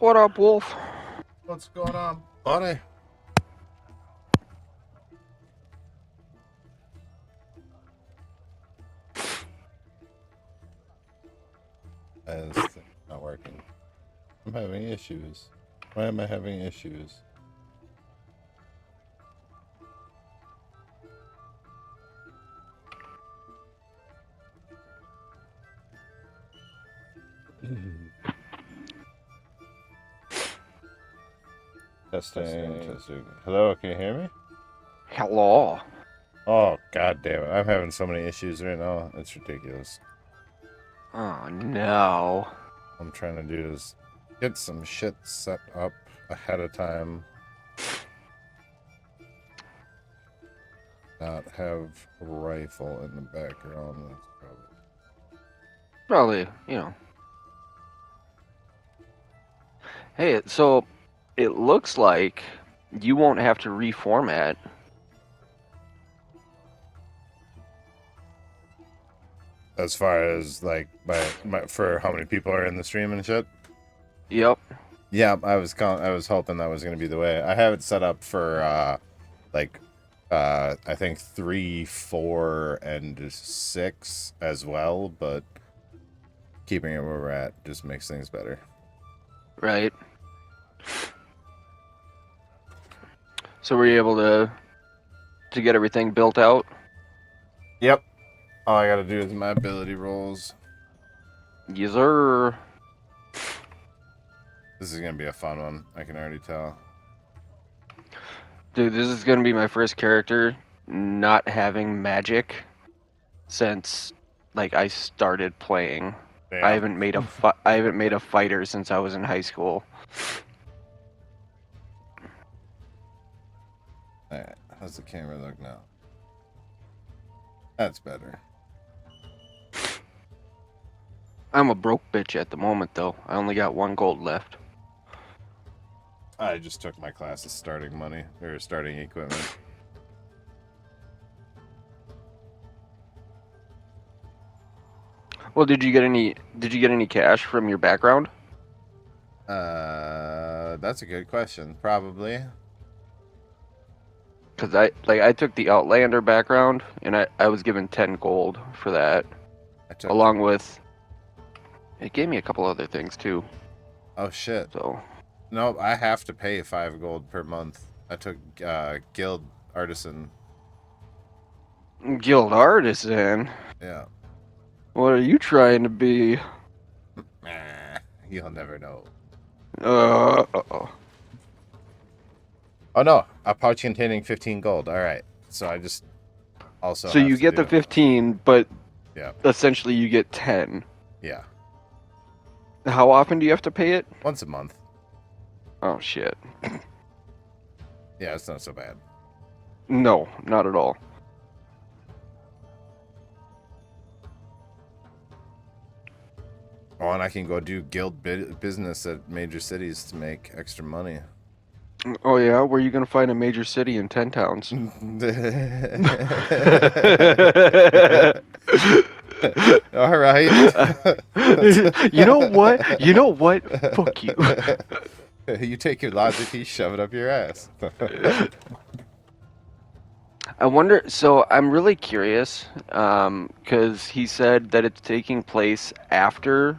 What up, Wolf? What's going on, buddy? This thing's not working. I'm having issues. Why am I having issues? Testing. Hello, can you hear me? Hello. Oh, god damn it. I'm having so many issues right now. It's ridiculous. Oh, no. What I'm trying to do is get some shit set up ahead of time. Not have a rifle in the background. That's Probably, Hey, so it looks like you won't have to reformat. as far as like my for how many people are in the stream and shit. Yep. Yeah, I was hoping that was gonna be the way. I have it set up for I think 3, 4, and 6 as well, but keeping it where we're at just makes things better. Right. So were you able to get everything built out? Yep. All I gotta do is my ability rolls. Yes, sir. This is gonna be a fun one. I can already tell. Dude, this is gonna be my first character not having magic since I started playing. Damn. I haven't made a fighter since I was in high school. Alright, how's the camera look now? That's better. I'm a broke bitch at the moment, though. I only got 1 gold left. I just took my class's starting money, or starting equipment. Well, did you get any cash from your background? That's a good question. Probably. Because I took the Outlander background, and I was given 10 gold for that, along with it gave me a couple other things too. Oh shit. So no, I have to pay 5 gold per month. I took Guild Artisan. Guild Artisan? Yeah. What are you trying to be? You'll never know. Uh-oh. Oh no, a pouch containing 15 gold. Alright. So I just also So you get the 15, but yeah, essentially you get 10. Yeah. How often do you have to pay it? Once a month. Oh shit. Yeah, it's not so bad. No, not at all. Oh, and I can go do guild business at major cities to make extra money. Oh yeah, where are you gonna find a major city in 10 towns? All right. You know what? You know what? Fuck you. You take your logic, you shove it up your ass. I wonder. So I'm really curious, because he said that it's taking place after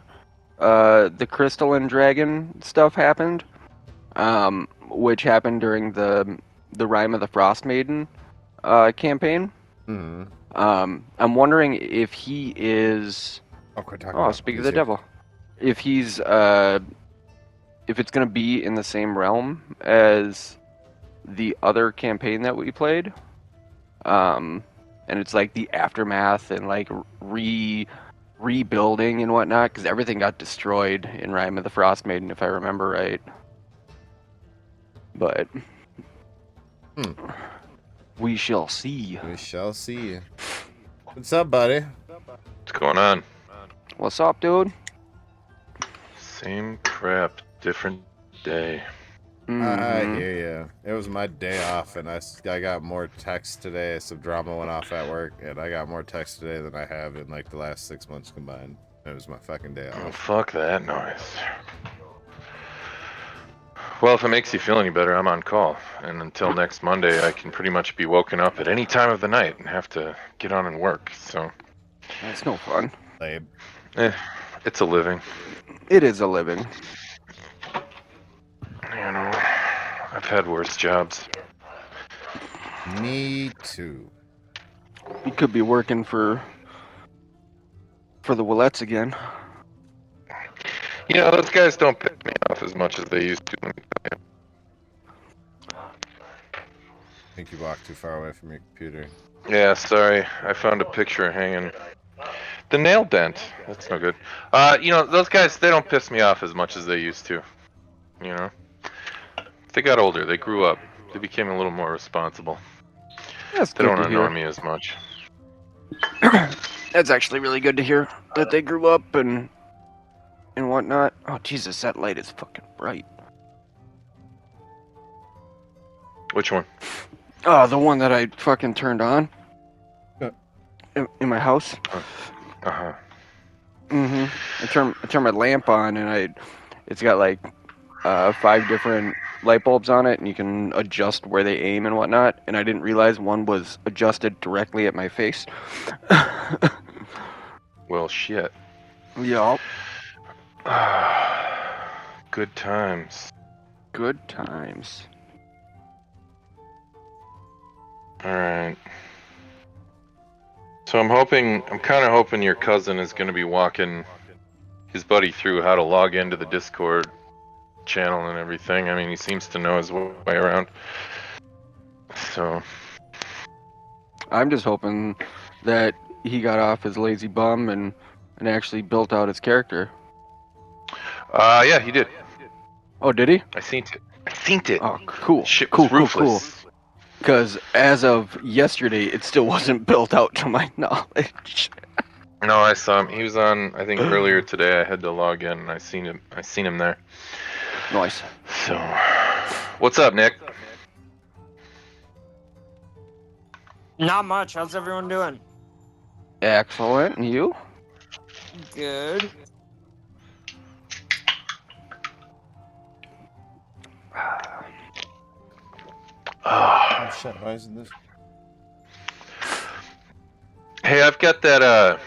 the Crystal and Dragon stuff happened, which happened during the Rime of the Frost Maiden campaign. Mm-hmm. I'm wondering if he is. Oh, speak of the devil. If he's if it's gonna be in the same realm as the other campaign that we played, and it's like the aftermath and like rebuilding and whatnot, because everything got destroyed in Rime of the Frost Maiden, if I remember right. But we shall see. We shall see. What's up, buddy? What's going on? What's up, dude? Same crap, different day. I hear you. It was my day off, and I got more text today. Some drama went off at work, and I got more text today than I have in like the last 6 months combined. It was my fucking day Oh, off. fuck that noise. Well, if it makes you feel any better, I'm on call. And until next Monday, I can pretty much be woken up at any time of the night and have to get on and work. So, That's no fun. Lame. it's a living. It is a living. You know, I've had worse jobs. Me too. You could be working for the Willettes again. You know, those guys don't piss me off as much as they used to. I think you walked too far away from your computer. Yeah, sorry. I found a picture hanging. The nail dent. That's no good. You know, those guys, they don't piss me off as much as they used to. You know? They got older. They grew up. They became a little more responsible. That's They good don't to annoy hear. me as much. That's actually really good to hear that they grew up and whatnot. Oh Jesus, that light is fucking bright. Which one? Oh, the one that I fucking turned on Yeah. in my house. Uh-huh. I turned my lamp on and it's got like 5 different light bulbs on it, and you can adjust where they aim and whatnot. And I didn't realize one was adjusted directly at my face. Well, shit. Yup. Good times. Good times. Alright. So I'm kind of hoping your cousin is going to be walking his buddy through how to log into the Discord channel and everything. I mean, he seems to know his way around. So, I'm just hoping that he got off his lazy bum and actually built out his character. yeah, he did. Oh, did he? I seen it. I seen it. Oh, cool. Shit Cool, was cool, ruthless. cool. Because as of yesterday, it still wasn't built out to my knowledge. No, I saw him. He was on. I think earlier today. I had to log in, and I seen him there. Nice. So, what's up, Nick? Not much. How's everyone doing? Excellent. And you? Good. Oh shit, why isn't this? Hey, I've got that. I've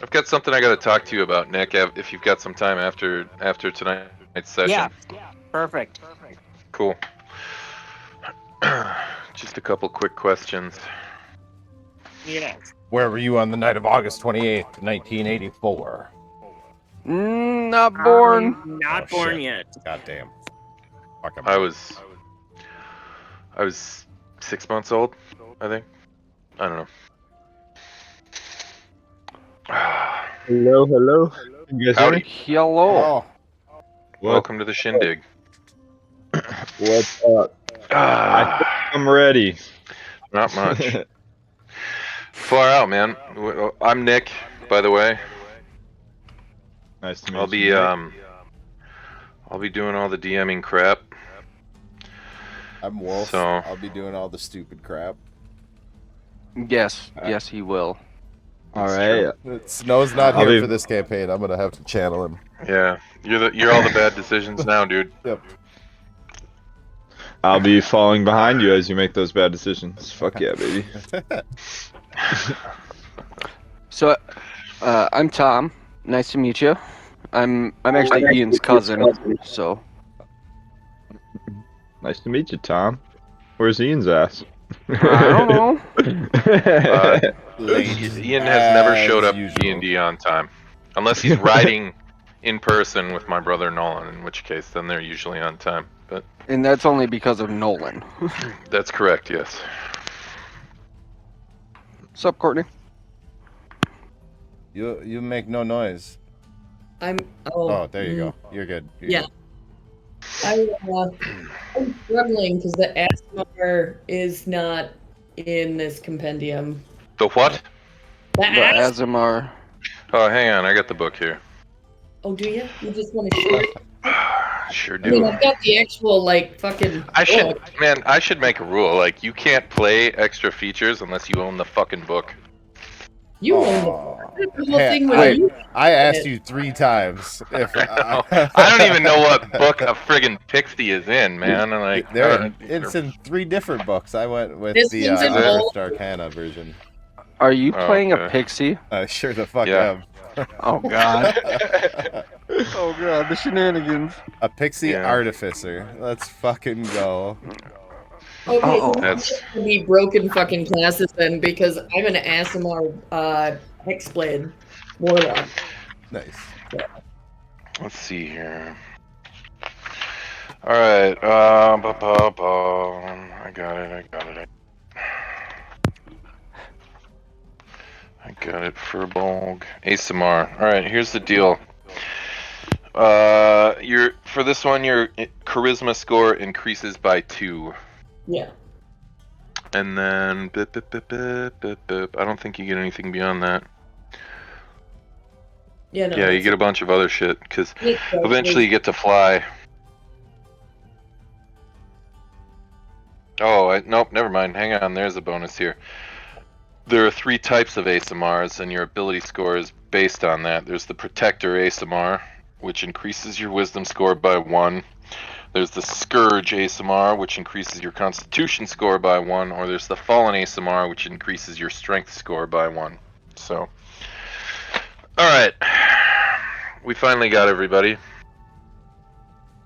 got something I got to talk to you about, Nick. If you've got some time after tonight's session. Yeah. Perfect. Cool. Just a couple quick questions. Yes. Where were you on the night of August 28th, 1984? Not born. I'm not Oh, born shit. yet. Goddamn. Fuck, I'm I was 6 months old, I think. I don't know. Hello, hello. You guys hear Howdy. me? Hello. Oh, Welcome to the shindig. What's up? I'm ready. Not much. Far out, man. I'm Nick, by the way. Nice to meet I'll be you. Nick. I'll be doing all the DMing crap. I'm Wolf. So- I'll be doing all the stupid crap. Yes, yes, he will. All It's right. Snow's not I'll here be- for this campaign. I'm gonna have to channel him. Yeah, you're all the bad decisions now, dude. Yep. I'll be falling behind you as you make those bad decisions. Fuck yeah, baby. So, I'm Tom. Nice to meet you. I'm actually Ian's cousin. So, Nice to meet you, Tom. Where's Ian's ass? I don't know. Ian has never showed up usual. D&D on time, unless he's riding in person with my brother Nolan. In which case, then they're usually on time. But And that's only because of Nolan. that's correct. Yes. Sup, Courtney? You make no noise. I'm. Oh, there you go. You're good. You're Yeah. good. I'm struggling because the ASMR is not in this compendium. The what? The The AS- Azamar. Oh, hang on. I got the book here. Oh, do you? You just want to share it? Sure I mean, do. I've got the actual fucking. I should, book. man. I should make a rule. Like, you can't play extra features unless you own the fucking book. You own Aw. the whole Hey, thing with Wait. you. I asked you 3 times if I don't even know what book a friggin' pixie is in, man. And like, it's in 3 different books. I went with This the one's in it? both. Rift Arcana version. Are you Oh, playing a okay. pixie? Sure the fuck Yeah. Oh god. Oh god, the shenanigans. A pixie Yeah. artificer. Let's fucking go. Okay, so Uh-oh. this is That's gonna be broken fucking classes then, because I'm an ASMR Hexblade Warlock. Nice. let's see here. All right. I got it. I got it for Bolg. ASMR. All right. Here's the deal. For this one, your charisma score increases by 2, Yeah. and then I don't think you get anything beyond that. Yeah, no. Yeah, you that's get a bunch of other shit because it. eventually you get to fly. Oh, nope, never mind. Hang on, there's a bonus here. There are 3 types of ASMRs, and your ability score is based on that. There's the Protector ASMR, which increases your Wisdom score by 1. There's the Scourge ASMR, which increases your Constitution score by 1, or there's the Fallen ASMR, which increases your Strength score by 1. So, alright. We finally got everybody.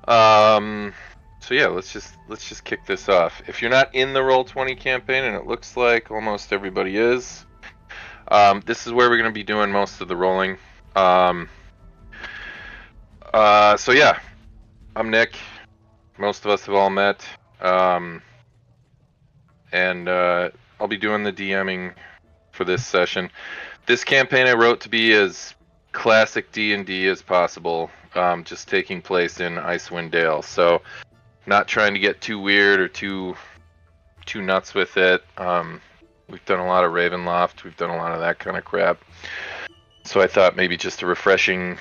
So yeah, let's just kick this off. If you're not in the Roll20 campaign, and it looks like almost everybody is, this is where we're going to be doing most of the rolling. So yeah, I'm Nick. Most of us have all met, and I'll be doing the DMing for this session. This campaign I wrote to be as classic D&D as possible, just taking place in Icewind Dale. So, not trying to get too weird or too nuts with it. We've done a lot of Ravenloft. We've done a lot of that kind of crap. So I thought maybe just a refreshing,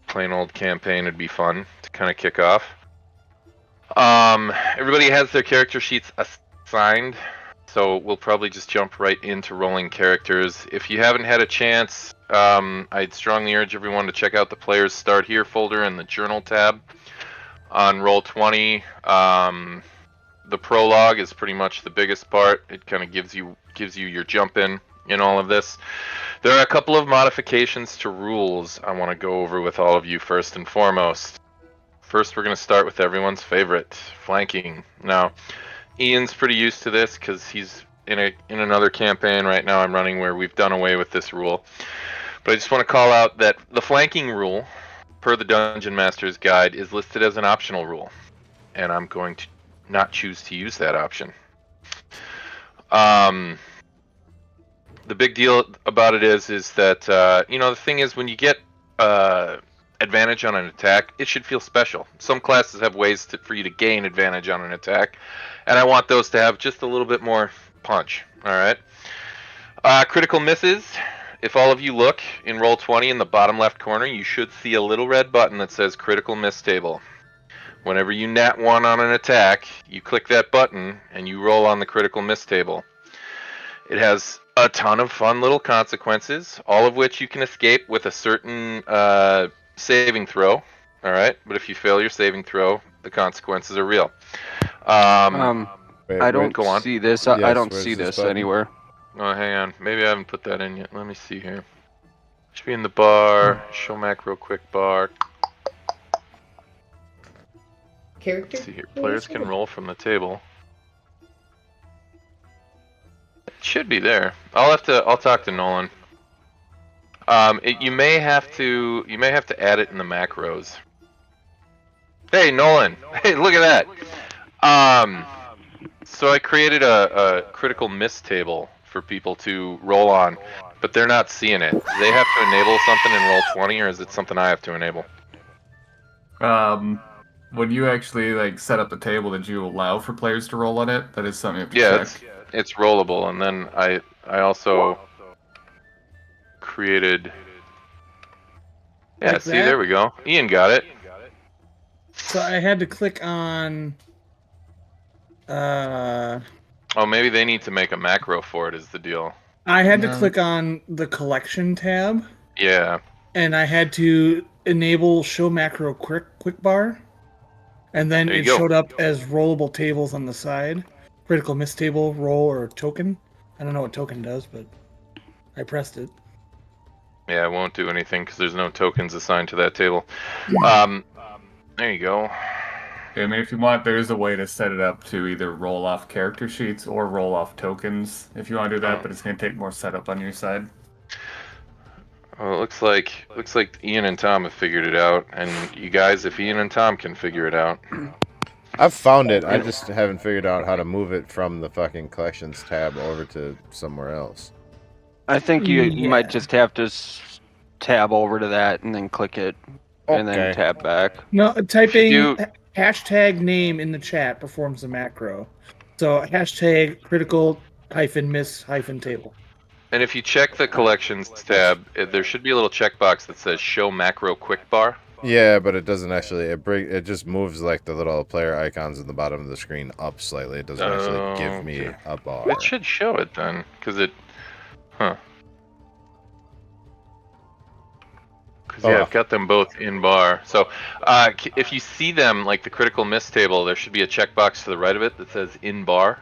plain old campaign would be fun to kind of kick off. Everybody has their character sheets assigned, so we'll probably just jump right into rolling characters. If you haven't had a chance, I'd strongly urge everyone to check out the Players Start Here folder in the Journal tab on Roll20. The prologue is pretty much the biggest part. It kind of gives you your jump in all of this. There are a couple of modifications to rules I want to go over with all of you first and foremost. First, we're going to start with everyone's favorite, flanking. Now, Ian's pretty used to this because he's in another campaign right now I'm running where we've done away with this rule. But I just want to call out that the flanking rule, per the Dungeon Master's Guide, is listed as an optional rule, and I'm going to not choose to use that option. The big deal about it is that the thing is, when you get advantage on an attack, it should feel special. Some classes have ways for you to gain advantage on an attack, and I want those to have just a little bit more punch. All right. Critical misses. If all of you look in Roll20 in the bottom left corner, you should see a little red button that says Critical Miss Table. Whenever you nat 1 on an attack, you click that button and you roll on the Critical Miss Table. It has a ton of fun little consequences, all of which you can escape with a certain saving throw. All right, but if you fail your saving throw, the consequences are real. Wait, I don't Go on. see this. I Yes, don't where's see this this button? anywhere. Oh, hang on. Maybe I haven't put that in yet. Let me see here. Should be in the bar. Show macro quick bar. Character? Let's see here. Players can roll from the table. It should be there. I'll talk to Nolan. You may have to add it in the macros. Hey, Nolan. Hey, look at that. So I created a critical miss table for people to roll on, but they're not seeing it. Do they have to enable something in Roll20, or is it something I have to enable? When you actually set up the table, did you allow for players to roll on it? That is something you have to Yeah, check. it's rollable, and then I also created. Yeah, Like see, that? there we go. Ian got it. So I had to click on. Oh, maybe they need to make a macro for it. Is the deal? I had to No. click on the collection tab, Yeah. and I had to enable show macro quick bar, and then There you it go. showed up as rollable tables on the side. Critical miss table, roll, or token. I don't know what token does, but I pressed it. Yeah, it won't do anything because there's no tokens assigned to that table. There you go. I mean, if you want, there is a way to set it up to either roll off character sheets or roll off tokens if you want to do that, Oh. but it's going to take more setup on your side. Well, it looks like Ian and Tom have figured it out, and you guys, if Ian and Tom can figure it out, I've found it. I just haven't figured out how to move it from the fucking collections tab over to somewhere else. I think you Yeah. might just have to tab over to that and then click it, and then Okay. tab back. No, typing you- hashtag name in the chat performs the macro. So hashtag critical -miss -table. and if you check the collections tab, there should be a little checkbox that says Show Macro Quick Bar. Yeah, but it doesn't actually. It just moves like the little player icons in the bottom of the screen up slightly. It doesn't actually give me Okay. a bar. It should show it then, because it, huh? Because yeah, Oh. I've got them both in bar. So if you see them like the critical miss table, there should be a checkbox to the right of it that says in bar.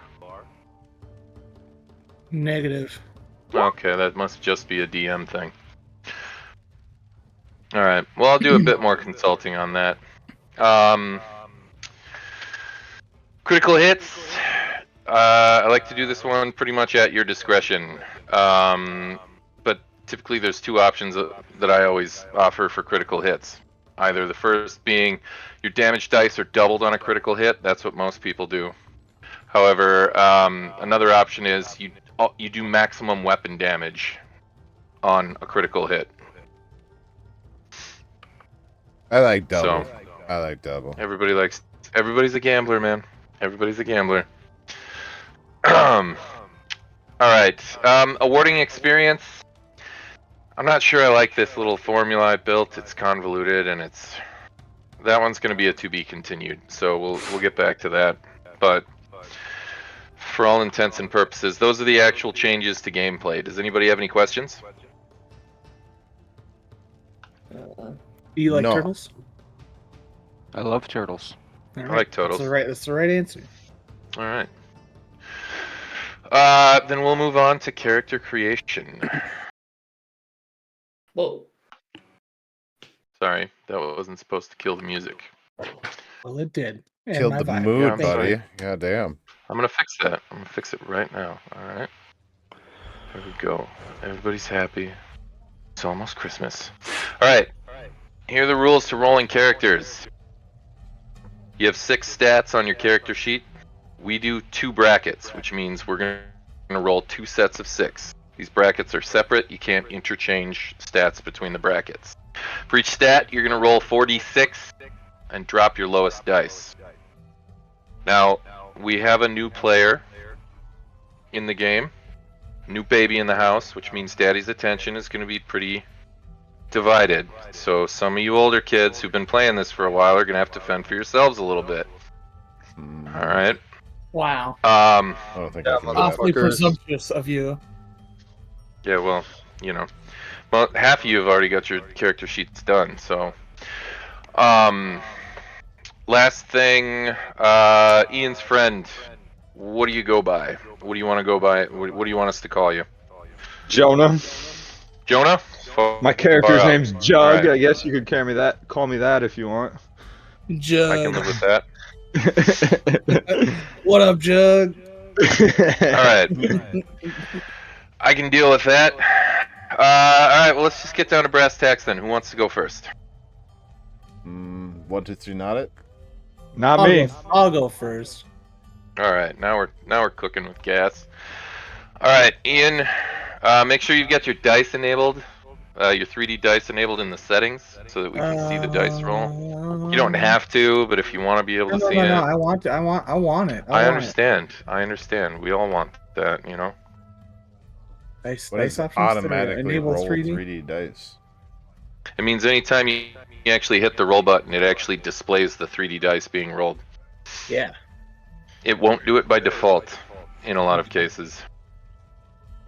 Negative. Okay, that must just be a DM thing. All right. Well, I'll do a bit more consulting on that. Critical hits. I like to do this one pretty much at your discretion. But typically there's two options that I always offer for critical hits. Either the first being your damage dice are doubled on a critical hit. That's what most people do. However, another option is you do maximum weapon damage on a critical hit. I like double. So I like double. everybody's a gambler, man. Everybody's a gambler. All right. Awarding experience. I'm not sure I like this little formula I built. It's convoluted, and that one's going to be a to be continued. So we'll get back to that. But for all intents and purposes, those are the actual changes to gameplay. Does anybody have any questions? Do you like No. turtles? I love turtles. All I like turtles. That's the right answer. All right. Then we'll move on to character creation. Whoa. Sorry, that wasn't supposed to kill the music. Well, it did. And Killed my the vibe. mood, I'm buddy. sorry. God damn. I'm gonna fix that. I'm gonna fix it right now. All right. There we go. Everybody's happy. It's almost Christmas. All right. Here are the rules to rolling characters. You have 6 stats on your character sheet. We do 2 brackets, which means we're gonna roll 2 sets of 6. These brackets are separate. You can't interchange stats between the brackets. For each stat, you're gonna roll 4d6 and drop your lowest dice. Now, we have a new player in the game, new baby in the house, which means daddy's attention is going to be pretty divided. So some of you older kids who've been playing this for a while are going to have to fend for yourselves a little bit. All right. Wow. I don't think I can do that. Awfully Motherfuckers. presumptuous of you. Yeah, well, you know. Well, half of you have already got your character sheets done, so last thing, Ian's friend. What do you go by? What do you want to go by? What do you want us to call you? Jonah. Jonah? My character's Far out. name's Jug. Alright. I guess you could call me that if you want. Jug. I can live with that. What up, Jug? Alright. I can deal with that. Alright, well, let's just get down to brass tacks then. Who wants to go first? 1, 2, 3, not it. Not me. I'll go first. Alright, now we're cooking with gas. Alright, Ian, make sure you've got your dice enabled. Your 3D dice enabled in the settings so that we can see the dice roll. You don't have to, but if you want to be able to see it. I want it. I want it. I understand. We all want that, you know. Dice, What dice is options that are automatically enable roll 3D. 3D dice? It means anytime you actually hit the roll button, it actually displays the 3D dice being rolled. Yeah. It won't do it by default in a lot of cases.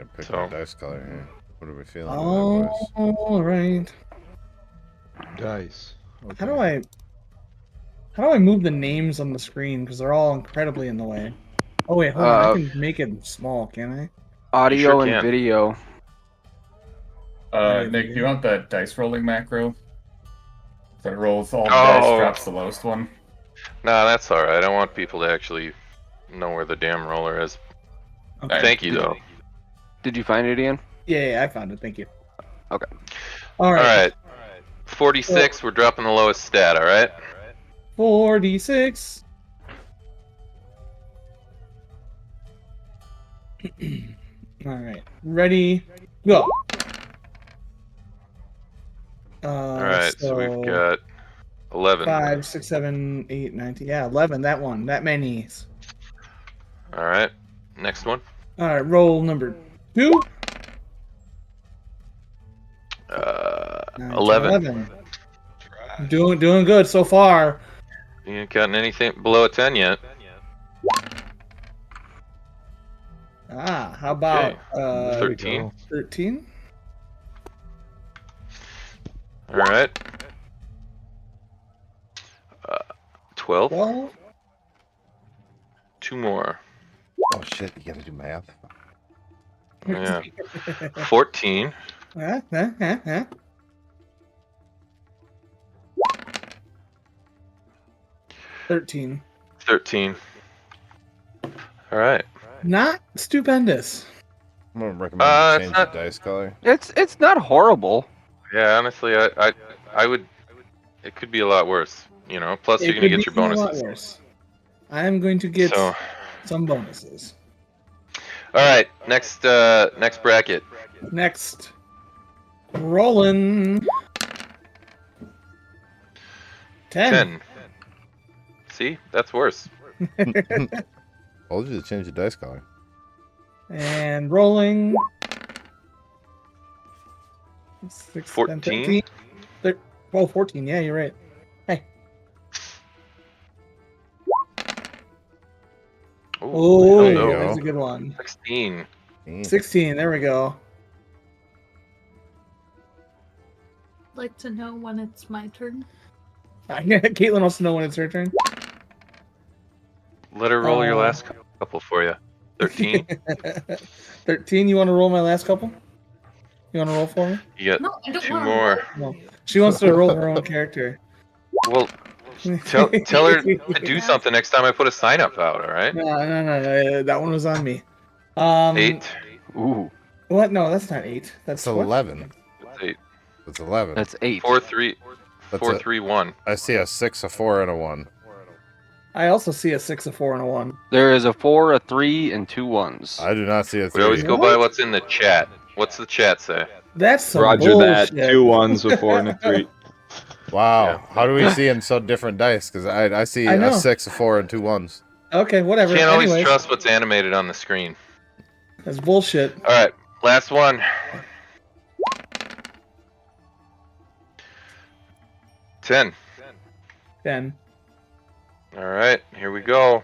I picked So- a dice color here. What are we feeling tonight, boys? All right. Dice. How do I move the names on the screen? Because they're all incredibly in the way. Oh wait, hold on. I can make it small, can I? Audio sure and can. video. Nick, do you want that dice rolling macro? That rolls all the Oh. dice, drops the lowest one. Nah, that's alright. I want people to actually know where the damn roller is. Okay. Thank you, though. Did you find it, Ian? Yeah, I found it. Thank you. Okay. All right. Alright. 46, we're dropping the lowest stat, alright? 46. All right. Ready? Go. Alright, so we've got 11. 5, 6, 7, 8, 9, 10. Yeah, 11. That one. That many. Alright, next one. All right. Roll number 2. 11. Doing good so far. You ain't gotten anything below a 10 yet. How about Okay. 13. 13? Alright. 12. 12? 2 more. Oh shit! You gotta do math. Yeah. 14. Huh? 13. 13. Alright. Not stupendous. I'm gonna recommend it's change not- the dice color. It's not horrible. Yeah, honestly, I would. It could be a lot worse, you know. Plus, you're gonna get your bonuses. Worse. I am going to get So, some bonuses. all right, next bracket. Next, rolling 10. 10. See, that's worse. Told you to change the dice color. And rolling 6, 14? 14. Yeah, you're right. Hey. Oh, there you go. that's a good one. 16. 16. There we go. Like to know when it's my turn. Caitlin wants to know when it's her turn. Let her roll your last couple for you. 13. 13. You want to roll my last couple? You want to roll for me? You No, I got don't 2 want more. No. She wants to roll her own character. Well, tell her to do something next time I put a sign up out. All right. No. That one was on me. 8. Ooh, What? No, that's not 8. That's It's what? 11. That's 8. It's 11. that's 8. 4, 3, That's 4, it. 3, 1. I see a 6, a 4, and a 1. I also see a 6, a 4, and a 1. There is a 4, a 3, and 2 ones. I do not see a 3. We always go by what's in the chat. What's the chat say? That's some Roger bullshit. that. 2 1s, a 4, and a 3. Wow. Yeah. How do we see in so different dice? Because I see I know. a 6, a 4, and 2 1s. Okay, whatever. Can't always Anyways, trust what's animated on the screen. that's bullshit. All right, last one. 10. 10. All right, here we go.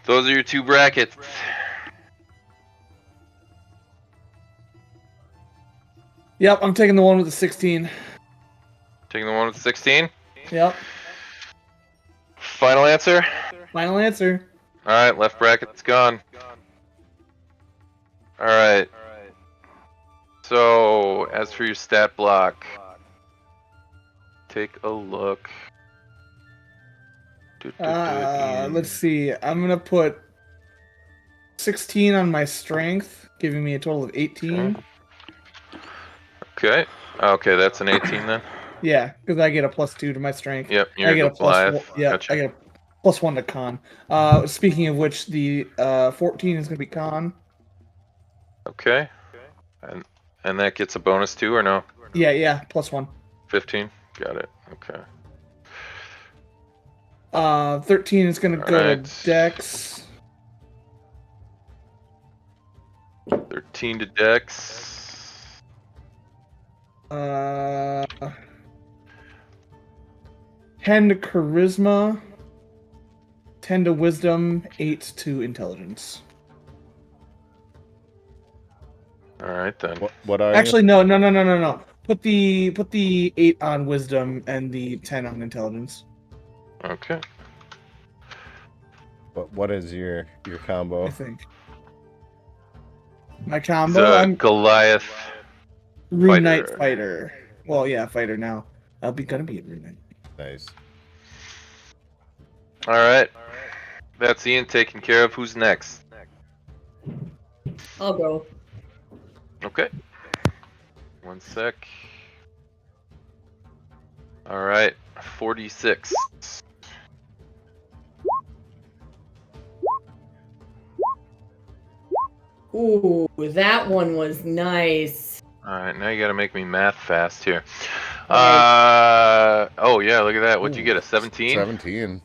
Those are your 2 brackets. Yep, I'm taking the one with the 16. Taking the one with 16. Yep. Final answer. Final answer. All right, left bracket's gone. All right. So, as for your stat block, take a look. Let's see. I'm going to put 16 on my strength, giving me a total of 18. Okay. Okay, that's an 18 then. Yeah, because I get a +2 to my strength. Yep, I you're get a Goliath. yeah, Gotcha. I get a +1 to con. Speaking of which, the 14 is going to be con. Okay. And that gets a bonus too, or no? Yeah, +1. 15. Got it. Okay. 13 is going to go Alright. to Dex. 13 to Dex. 10 to Charisma. 10 to Wisdom. 8 to Intelligence. All right then. What are Actually, no. Put the 8 on wisdom and the 10 on intelligence. Okay. What is your combo? I think. My He's combo. a I'm Goliath Rune Knight fighter. fighter. Well, yeah, fighter now. I'll be gonna be a Rune Knight. Nice. All right. That's Ian taken care of. Who's next? I'll go. Okay. 1 sec. All right. 46. Ooh, that one was nice. All right. Now you got to make me math fast here. Right. Oh yeah. Look at that. What'd you Ooh, get? A 17? 17.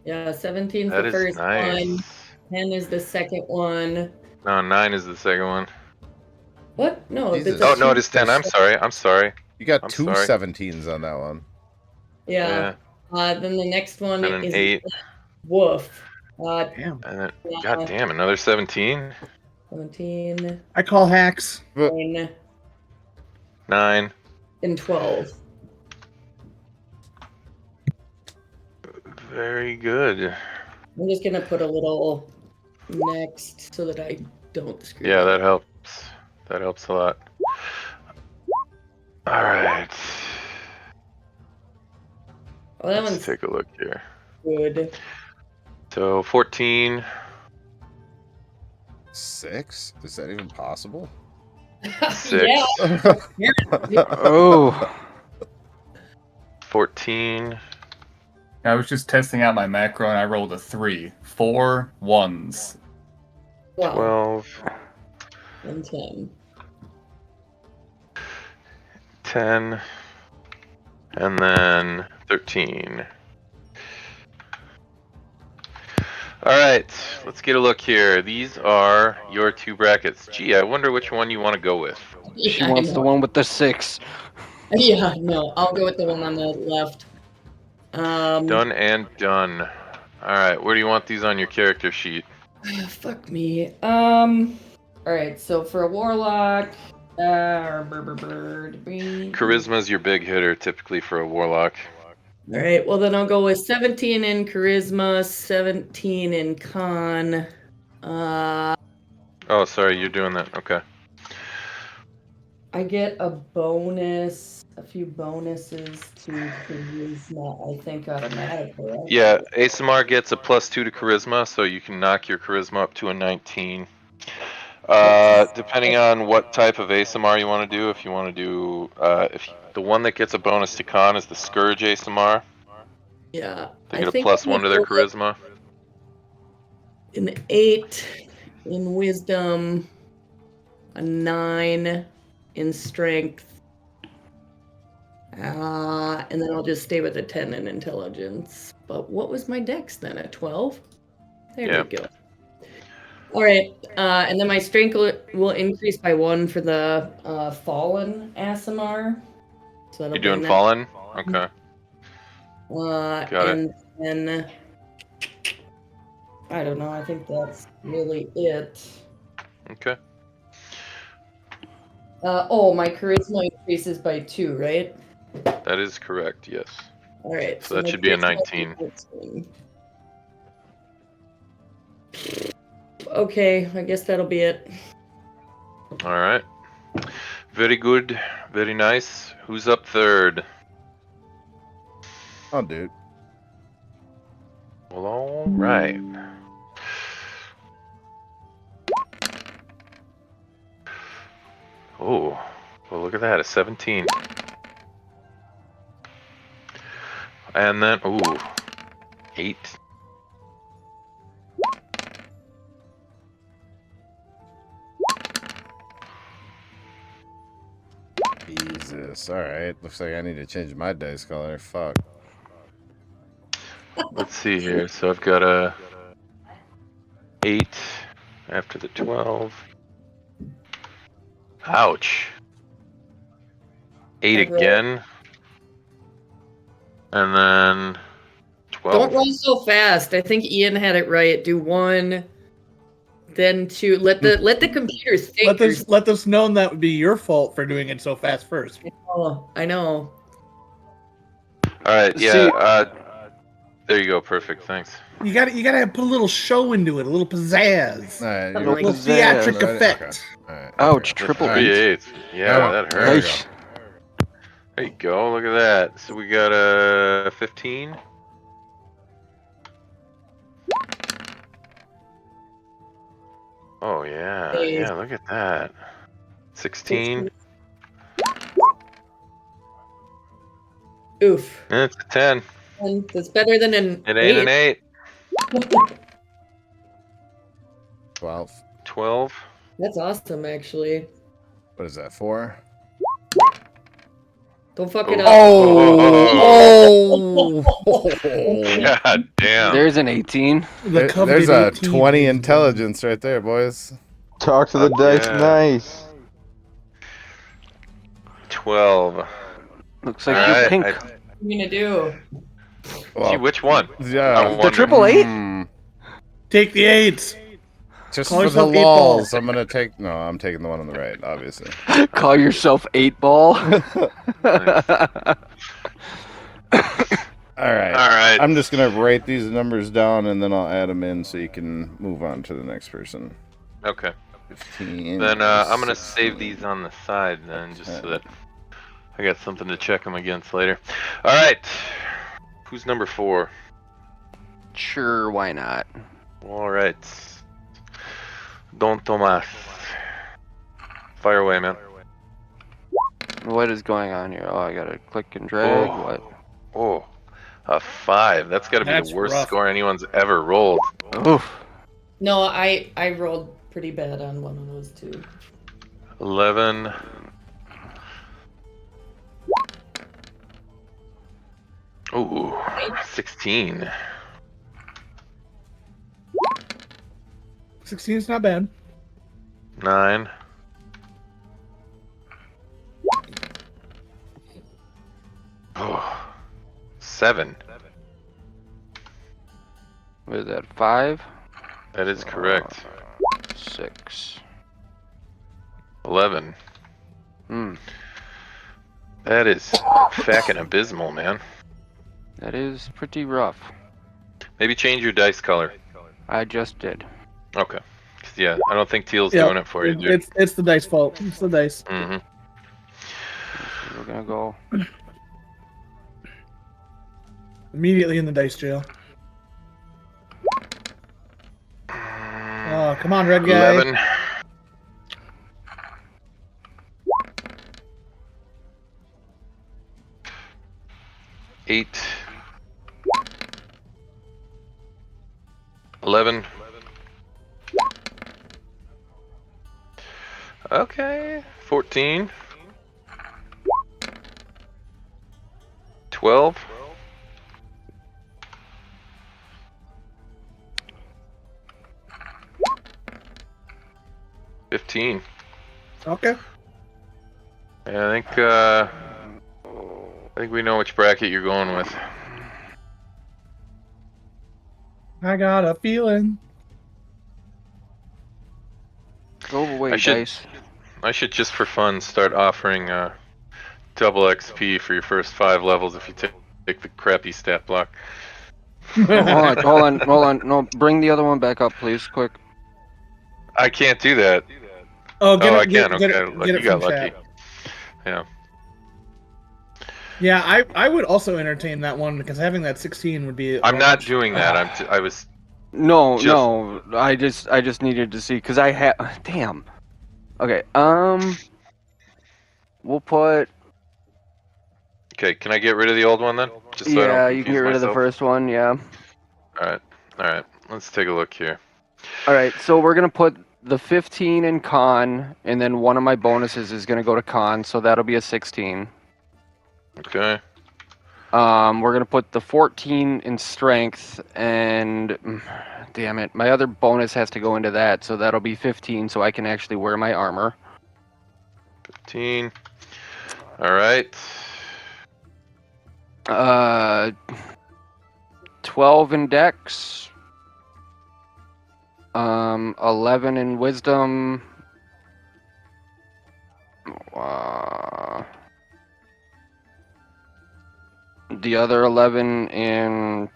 Yeah, 17's That the is first nice. one. 10 is the second one. No, 9 is the second one. What? No, Jesus. it's a Oh no, it two- is 10. I'm sorry. You got I'm two sorry. 17s on that one. Yeah. Then the next one And an is 8. Woof. Damn. And then, Yeah. god damn, another 17. 17, I call hacks. 9, 9. and 12. Very good. I'm just gonna put a little next so that I don't screw Yeah, that that up. helps. That helps a lot. All right. Oh, that Let's one's take a look here. good. So 14. 6? Is that even possible? 6. Yeah. Oh. 14. I was just testing out my macro and I rolled a 3. 4 1s. Wow. 12. And 10. 10. And then 13. All right, let's get a look here. These are your 2 brackets. Gee, I wonder which one you want to go with. She Yeah, I wants the know. one with the 6. Yeah, no, I'll go with the one on the left. Done and done. All right, where do you want these on your character sheet? Fuck me. All right. So for a warlock, Charisma is your big hitter, typically for a warlock. All right. Well, then I'll go with 17 in charisma, 17 in con. Oh, sorry, you're doing that. Okay. I get a few bonuses to charisma, I think, automatically. Right? Yeah, ASMR gets a +2 to charisma, so you can knock your charisma up to a 19. Depending on what type of ASMR you want to do, if you want to do, if the one that gets a bonus to con is the Scourge ASMR, Yeah. they get a think +1 I'm to their gonna go charisma. an 8 in wisdom, a 9 in strength, and then I'll just stay with a 10 in intelligence. But what was my dex then? A 12? There Yeah. we go. All right, and then my strength will increase by 1 for the fallen ASMR. So that'll You're doing bring that. Fallen? Okay. Got it. And then I don't know. I think that's really it. Okay. My charisma increases by 2, right? That is correct, yes. All right. So that my should be a charisma 19. is 14. Okay, I guess that'll be it. All right. Very good. Very nice. Who's up third? Oh, dude. Well, all right. Oh, well, look at that, a 17. And then, ooh, 8. Jesus. Alright. Looks like I need to change my dice color. Fuck. Let's see here. So I've got a 8 after the 12. Ouch. 8 again. And then 12. Don't roll so fast. I think Ian had it right. Do 1, then to let the computers think. Let this know that would be your fault for doing it so fast first. Oh, I know. All right, yeah. See- There you go. Perfect. Thanks. You gotta put a little show into it, a little pizzazz, All right, Something you're- like a little pizzazz. theatric Ready? effect. Okay. All right, Ouch, here triple Three 8. eights. Yeah, Oh, that there hurt. we go. Nice. There you go. Look at that. So we got a 15. Oh yeah, yeah. Look at that. 16. Oof. It's a 10. And that's better than an It ain't an 8. 12. 12. That's awesome, actually. What is that, 4? Don't fuck it up. Oh! God damn. There's an 18. The coveted There's a 18 20 is intelligence right there, boys. Talk to the Fuck dice, yeah. nice. 12. Looks like Alright, you're pink. What are you gonna do? Gee, Well, which one? I yeah. wonder. The triple 8? Take the 8s. Just Call for the yourself 8 ball. lulz, I'm gonna take. No, I'm taking the one on the right, obviously. Call yourself 8 ball. All right. Alright. I'm just gonna write these numbers down and then I'll add them in so you can move on to the next person. Okay. 15. Then I'm gonna save 16. these on the side then, just so that I got something to check them against later. Alright. Who's number 4? Sure, why not? Alright. Don Tomas. Fire away, man. What is going on here? Oh, I gotta click and drag. Oh. What? Oh. A 5. That's gotta be That's the worst rough. score anyone's ever rolled. Oof. No, I rolled pretty bad on one of those too. 11. Ooh. 16. 16 is not bad. 9. Oh. 7. What is that? 5? That is correct. 6. 11. Hmm. That is fucking abysmal, man. That is pretty rough. Maybe change your dice color. I just did. Okay. 'Cause, yeah, I don't think teal's Yeah, doing it for you, dude. It's the dice fault. It's the dice. Mm-hmm. So we're gonna go. Immediately in the dice jail. Oh, come on, red guy. 11. 8. 11. Okay. 14. 12. 15. Okay. Yeah, I think we know which bracket you're going with. I got a feeling. Go away, I should- dice. I should just for fun start offering double XP for your first 5 levels if you take the crappy stat block. Hold on. No, bring the other one back up, please, quick. I can't do that. Oh, get Oh, it, I get, can. get Okay, it, get you it got from lucky. chat. Yeah. Yeah, I would also entertain that one because having that 16 would be. I'm not doing that. I was. No, Just- no. I just needed to see because I had. Damn. Okay. We'll put. Okay, can I get rid of the old one then? Just so I Yeah, don't you can confuse get rid of the myself? first one. Yeah. All right. Let's take a look here. All right. So we're gonna put the 15 in con, and then one of my bonuses is gonna go to con, so that'll be a 16. Okay. We're gonna put the 14 in strength, and damn it, my other bonus has to go into that, so that'll be 15, so I can actually wear my armor. 15. All right. 12 in dex. 11 in wisdom. The other 11 in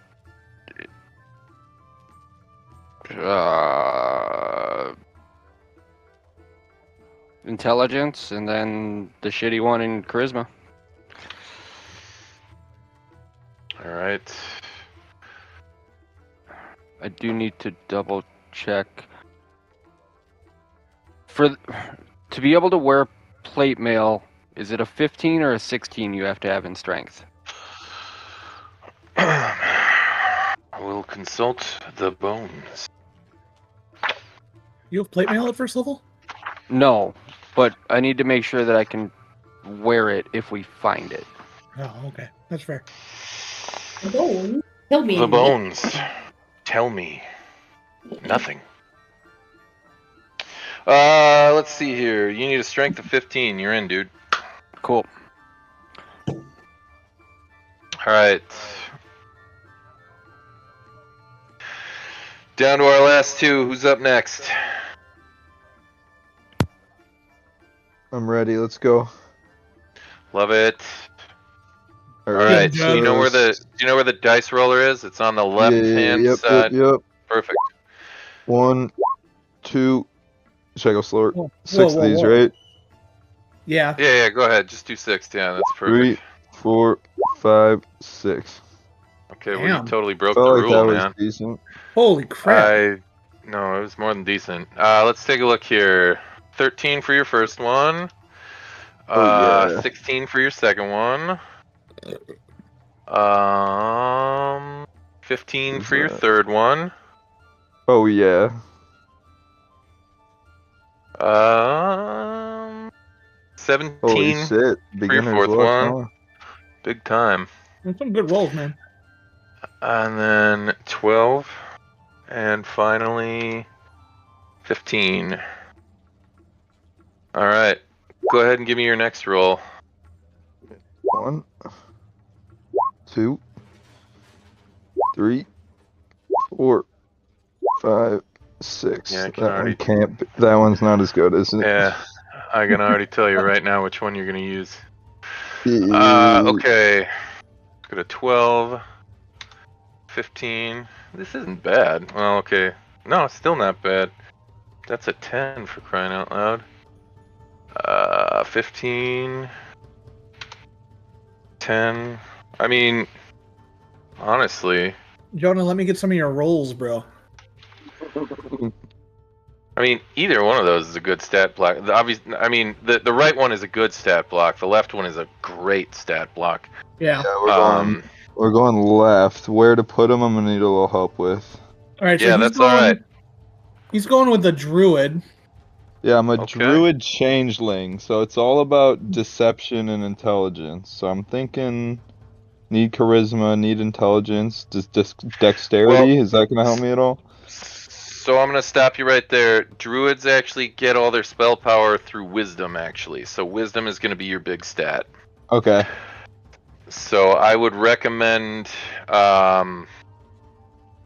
intelligence, and then the shitty one in charisma. All right. I do need to double check. To be able to wear plate mail, is it a 15 or a 16 you have to have in strength? We'll consult the bones. You have plate mail at first level? No, but I need to make sure that I can wear it if we find it. Oh, okay. That's fair. The bones? Tell me. The bones tell me nothing. Let's see here. You need a strength of 15. You're in, dude. Cool. All right. Down to our last two. Who's up next? I'm ready. Let's go. Love it. All right. so- Do you know where the dice roller is? It's on the left hand yep, side. Yep. Perfect. 1, 2. Should I go slower? Whoa, 6 whoa, of these, whoa. right? Yeah. Yeah. Go ahead. Just do 6. Yeah, that's 3, perfect. 4, 5, 6. Okay. Well, Damn. you totally broke Felt the like that rule, was man. decent. Holy crap. No, it was more than decent. Let's take a look here. 13 for your first one. Oh, yeah. 16 for your second one. 15 Who's for your that? third one. Oh, yeah. 17 Holy shit. for your Beginner's fourth luck, one. huh? Big time. That's some good rolls, man. And then 12. And finally 15. Alright. Go ahead and give me your next roll. 1, 2, 3, 4, 5, 6. Yeah, I can that already- one can't. That one's not as good, is it? Yeah, I can already tell you right now which one you're gonna use. Yeah. Okay. Go to 12, 15. This isn't bad. Well, okay. No, it's still not bad. That's a 10 for crying out loud. 15, 10. I mean, honestly, Jonah, let me get some of your rolls, bro. I mean, either one of those is a good stat block. The right one is a good stat block. The left one is a great stat block. Yeah. Yeah, we're going left. Where to put them, I'm gonna need a little help with. All right. So Yeah, he's that's going, all right. He's going with the druid. Yeah, I'm a Okay. druid changeling, so it's all about deception and intelligence. So I'm thinking, need charisma, need intelligence, dexterity. Is that gonna help me at all? So I'm gonna stop you right there. Druids actually get all their spell power through wisdom, actually. So wisdom is gonna be your big stat. Okay. So I would recommend, I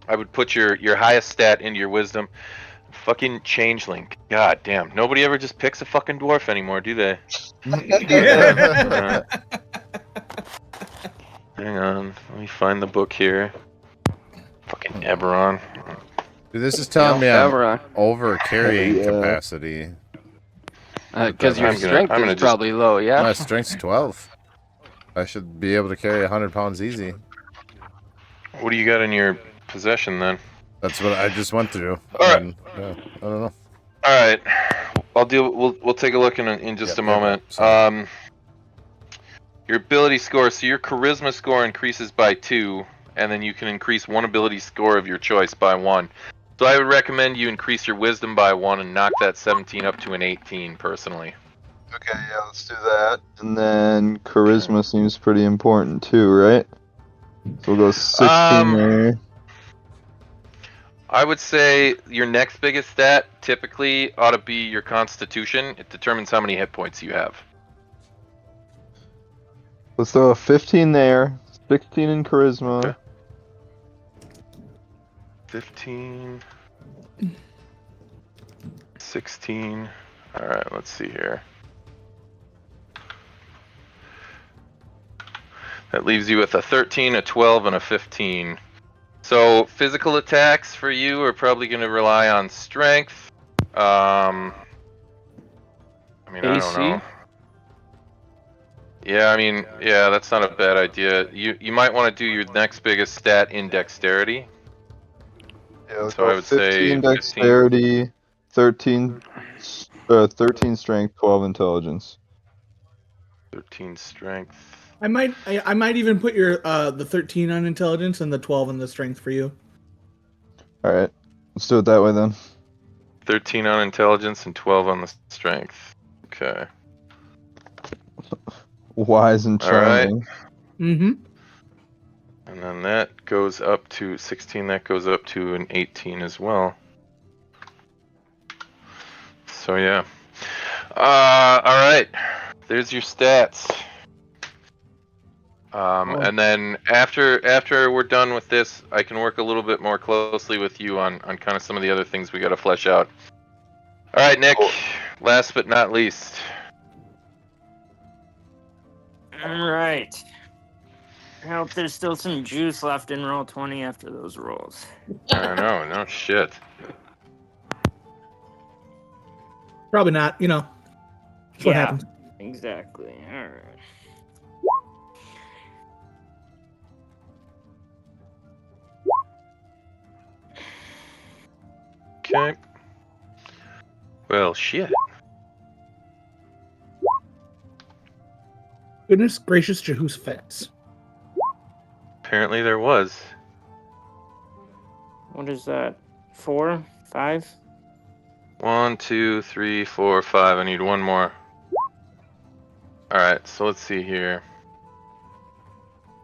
would put your highest stat into your wisdom. Fucking changeling. God damn. Nobody ever just picks a fucking dwarf anymore, do they? Yeah. Hang on. Let me find the book here. Fucking Eberron. Dude, this is telling me I'm Eberron. over carrying Yeah. capacity. Because your I'm gonna- strength I'm gonna is just- probably low, yeah? My strength's 12. I should be able to carry 100 pounds easy. What do you got in your possession then? That's what I just went through. Alright. And, I don't know. All right, We'll take a look in just a moment. Sorry. Your ability score. So your charisma score increases by 2, and then you can increase one ability score of your choice by 1. So I would recommend you increase your wisdom by 1 and knock that 17 up to an 18, personally. Okay, yeah, let's do that. And then charisma seems pretty important too, right? So we'll go 16 there. I would say your next biggest stat typically ought to be your constitution. It determines how many hit points you have. Let's throw a 15 there. 16 in charisma. Okay. 15. 16. All right, let's see here. That leaves you with a 13, a 12, and a 15. So physical attacks for you are probably going to rely on strength. I mean, I don't AC? know. Yeah, I mean, yeah, that's not a bad idea. You might want to do your next biggest stat in dexterity. Yeah, let's So I go would say 15 15. dexterity, 13 strength, 12 intelligence. 13 strength. I might even put your the 13 on intelligence and the 12 on the strength for you. All right, let's do it that way then. 13 on intelligence and 12 on the strength. Okay. Wise and All right. charming. Mm-hmm. And then that goes up to 16. That goes up to an 18 as well. So yeah. All right. There's your stats. And then after we're done with this, I can work a little bit more closely with you on kind of some of the other things we got to flesh out. All right, Nick. Cool. Last but not least. All right. I hope there's still some juice left in roll 20 after those rolls. I know, no shit. Probably not. You know. That's what happens. Exactly. All right. Okay. Well, shit. Goodness gracious, Jehoshaphat. Apparently there was. What is that? 4? 5? 1, 2, 3, 4, 5. I need one more. Alright, so let's see here.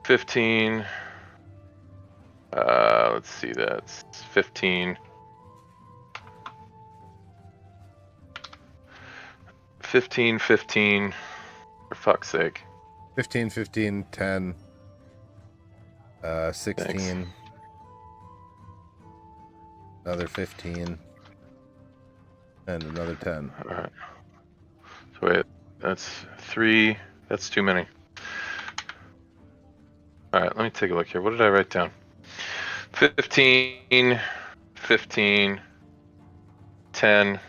15. Let's see, that's 15. 15, 15. For fuck's sake. 15, 15, 10. 16. Thanks. Another 15. And another 10. Alright. So wait, that's 3. That's too many. Alright, let me take a look here. What did I write down? 15, 15, 10.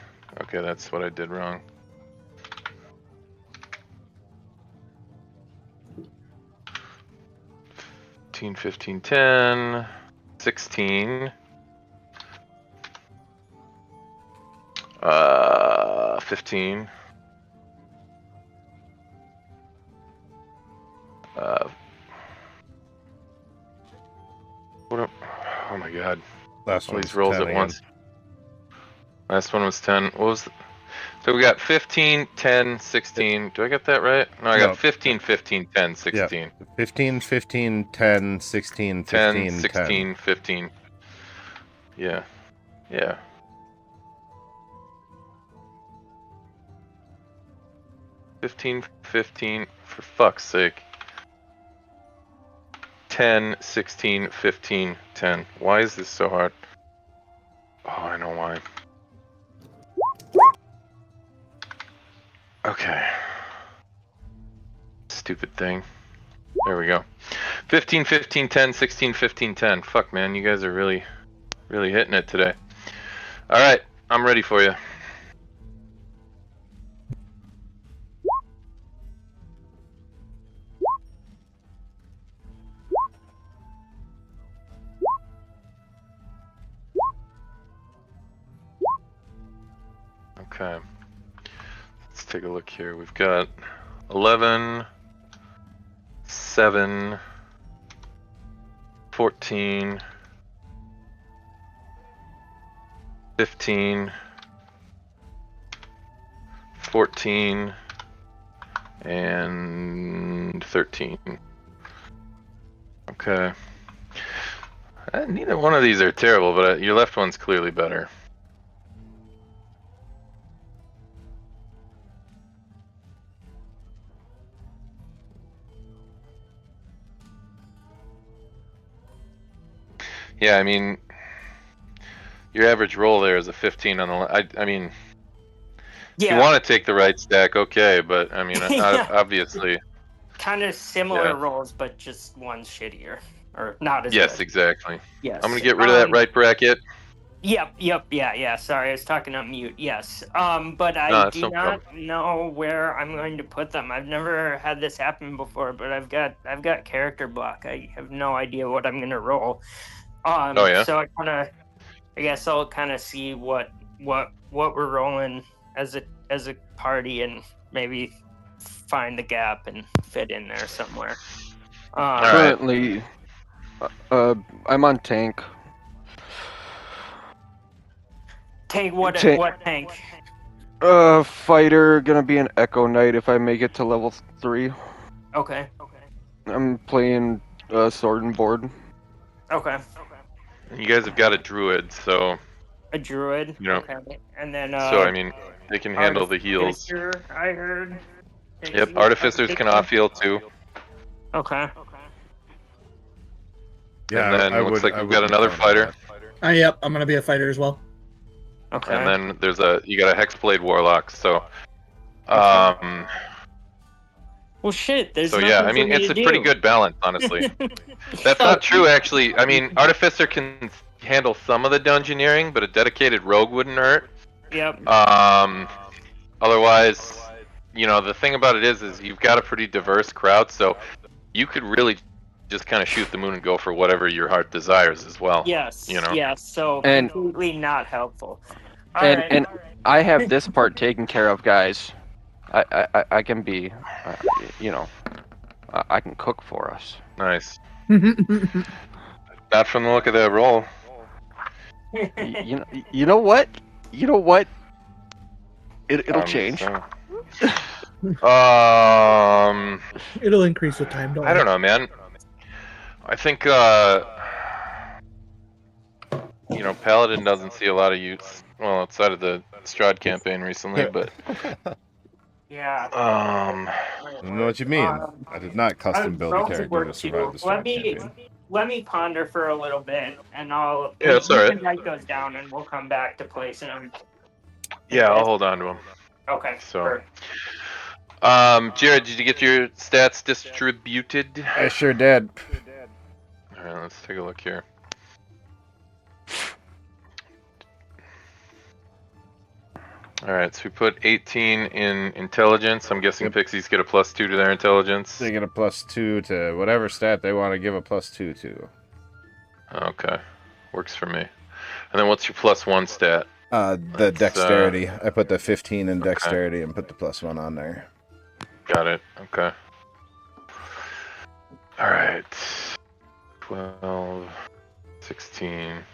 Okay, that's what I did wrong. 15, 15, 10, 16. 15. Oh my god. Last All one these was rolls 10 at again. once. Last one was 10. What was so we got 15, 10, 16. Do I get that right? No, I got No. 15, 15, 10, 16. Yeah. 15, 15, 10, 16, 10, 15, 16, 10. 15. Yeah. Yeah. $15, 15, for fuck's sake. 10, 16, 15, 10. Why is this so hard? Oh, I know why. Okay. Stupid thing. There we go. 15, 15, 10, 16, 15, 10. Fuck, man, you guys are really hitting it today. Alright, I'm ready for you. Okay. Let's take a look here. We've got 11, 7, 14, 15, 14, and 13. Okay. Neither one of these are terrible, but your left one's clearly better. Yeah, I mean, your average roll there is a 15 on the. I mean, If you want to take the right stack, okay, but I mean, Yeah. obviously. Kind of similar Yeah. roles, but just one's shittier or not as Yes, good. exactly. Yes. I'm gonna get rid of that right bracket. Yep, yeah. Sorry, I was talking on mute. Yes. But No, I that's do no not problem. know where I'm going to put them. I've never had this happen before, but I've got character block. I have no idea what I'm gonna roll. Oh yeah. So I guess I'll kind of see what we're rolling as a party and maybe find the gap and fit in there somewhere. All right. Currently, I'm on tank. Tank what Tank. what tank? Fighter gonna be an Echo Knight if I make it to level 3. Okay. I'm playing sword and board. Okay. You guys have got a druid, so A druid. you know. Okay. And then So I mean, they can handle the heals. Artificer, I heard. Yep, artificers can off heal too. Okay. Yeah, And then I looks would, like we've got another fighter. Yep, I'm gonna be a fighter as well. Okay. And then you got a Hexblade Warlock, so Well, shit. There's so yeah, nothing I mean for me it's to a pretty do. good balance, honestly. That's not true, actually. I mean, Artificer can handle some of the dungeoneering, but a dedicated rogue wouldn't hurt. Yep. Otherwise, you know, the thing about it is you've got a pretty diverse crowd, so you could really just kind of shoot the moon and go for whatever your heart desires as well. Yes. You know. Yes. So And- completely not helpful. And I have this part taken care of, guys. I can be, you know, I can cook for us. Nice. Not from the look of that roll. You know what? It'll change. It'll increase with time. I don't know, man. I think you know, Paladin doesn't see a lot of use. Well, outside of the Strahd campaign recently, but Yeah. I don't know what you mean. I did not custom build a character to survive the Strahd campaign. Let me ponder for a little bit, and I'll. Yeah, it's all right. We can write those down, and we'll come back to placing them. yeah, I'll hold on to him. Okay. So, perfect. Jared, did you get your stats distributed? I sure did. All right, let's take a look here. All right, so we put 18 in intelligence. I'm guessing pixies get a +2 to their intelligence. They get a +2 to whatever stat they want to give a +2 to. Okay, works for me. And then what's your +1 stat? The dexterity. I put the 15 in dexterity and put the +1 on there. Got it. Okay. All right. 12, 16,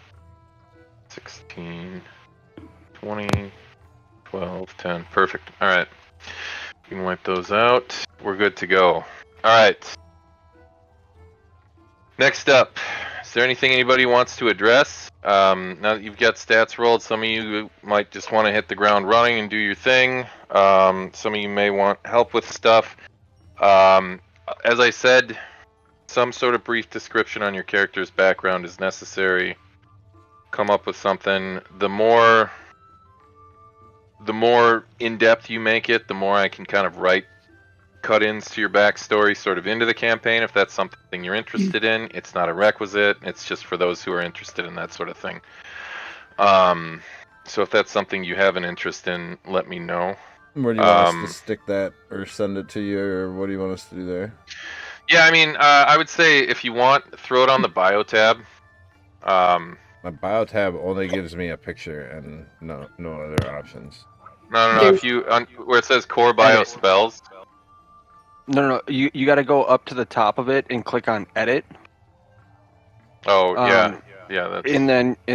20, 12, 10. Perfect. All right. You can wipe those out. We're good to go. All right. Next up, is there anything anybody wants to address? Now that you've got stats rolled, some of you might just want to hit the ground running and do your thing. Some of you may want help with stuff. As I said, some sort of brief description on your character's background is necessary. Come up with something. The more in-depth you make it, the more I can kind of write cut-ins to your backstory sort of into the campaign. If that's something you're interested in, it's not a requisite. It's just for those who are interested in that sort of thing. So if that's something you have an interest in, let me know. Where do you want us to stick that, or send it to you, or what do you want us to do there? Yeah, I mean, I would say if you want, throw it on the bio tab. My bio tab only gives me a picture and no other options. No. If you where it says core bio spells. No. You got to go up to the top of it and click on edit. Oh yeah, that's. And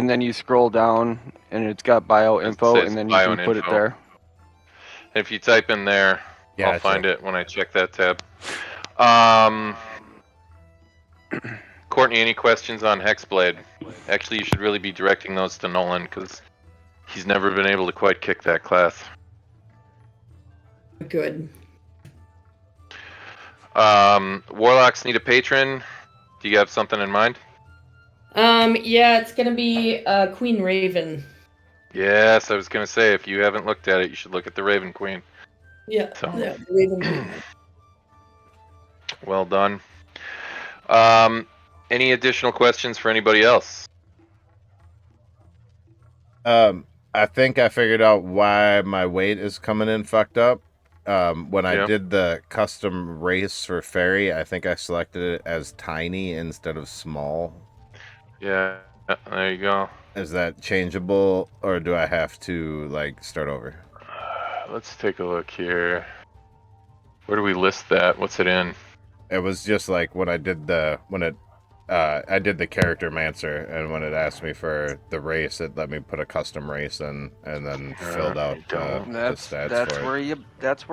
then you scroll down and it's got bio info, and then you can put it there. If you type in there, I'll find it when I check that tab. Courtney, any questions on Hexblade? Actually, you should really be directing those to Nolan, because he's never been able to quite kick that class. Good. Warlocks need a patron. Do you have something in mind? Yeah, it's gonna be Queen Raven. Yes, I was gonna say if you haven't looked at it, you should look at the Raven Queen. Yeah, So. yeah, Raven Queen. Well done. Any additional questions for anybody else? I think I figured out why my weight is coming in fucked up. When I Yeah. did the custom race for Fairy, I think I selected it as tiny instead of small. Yeah, there you go. Is that changeable, or do I have to like start over? Let's take a look here. Where do we list that? What's it in? It was just like when I did the I did the character mancer, and when it asked me for the race, it let me put a custom race in, and then filled out the stats That's for where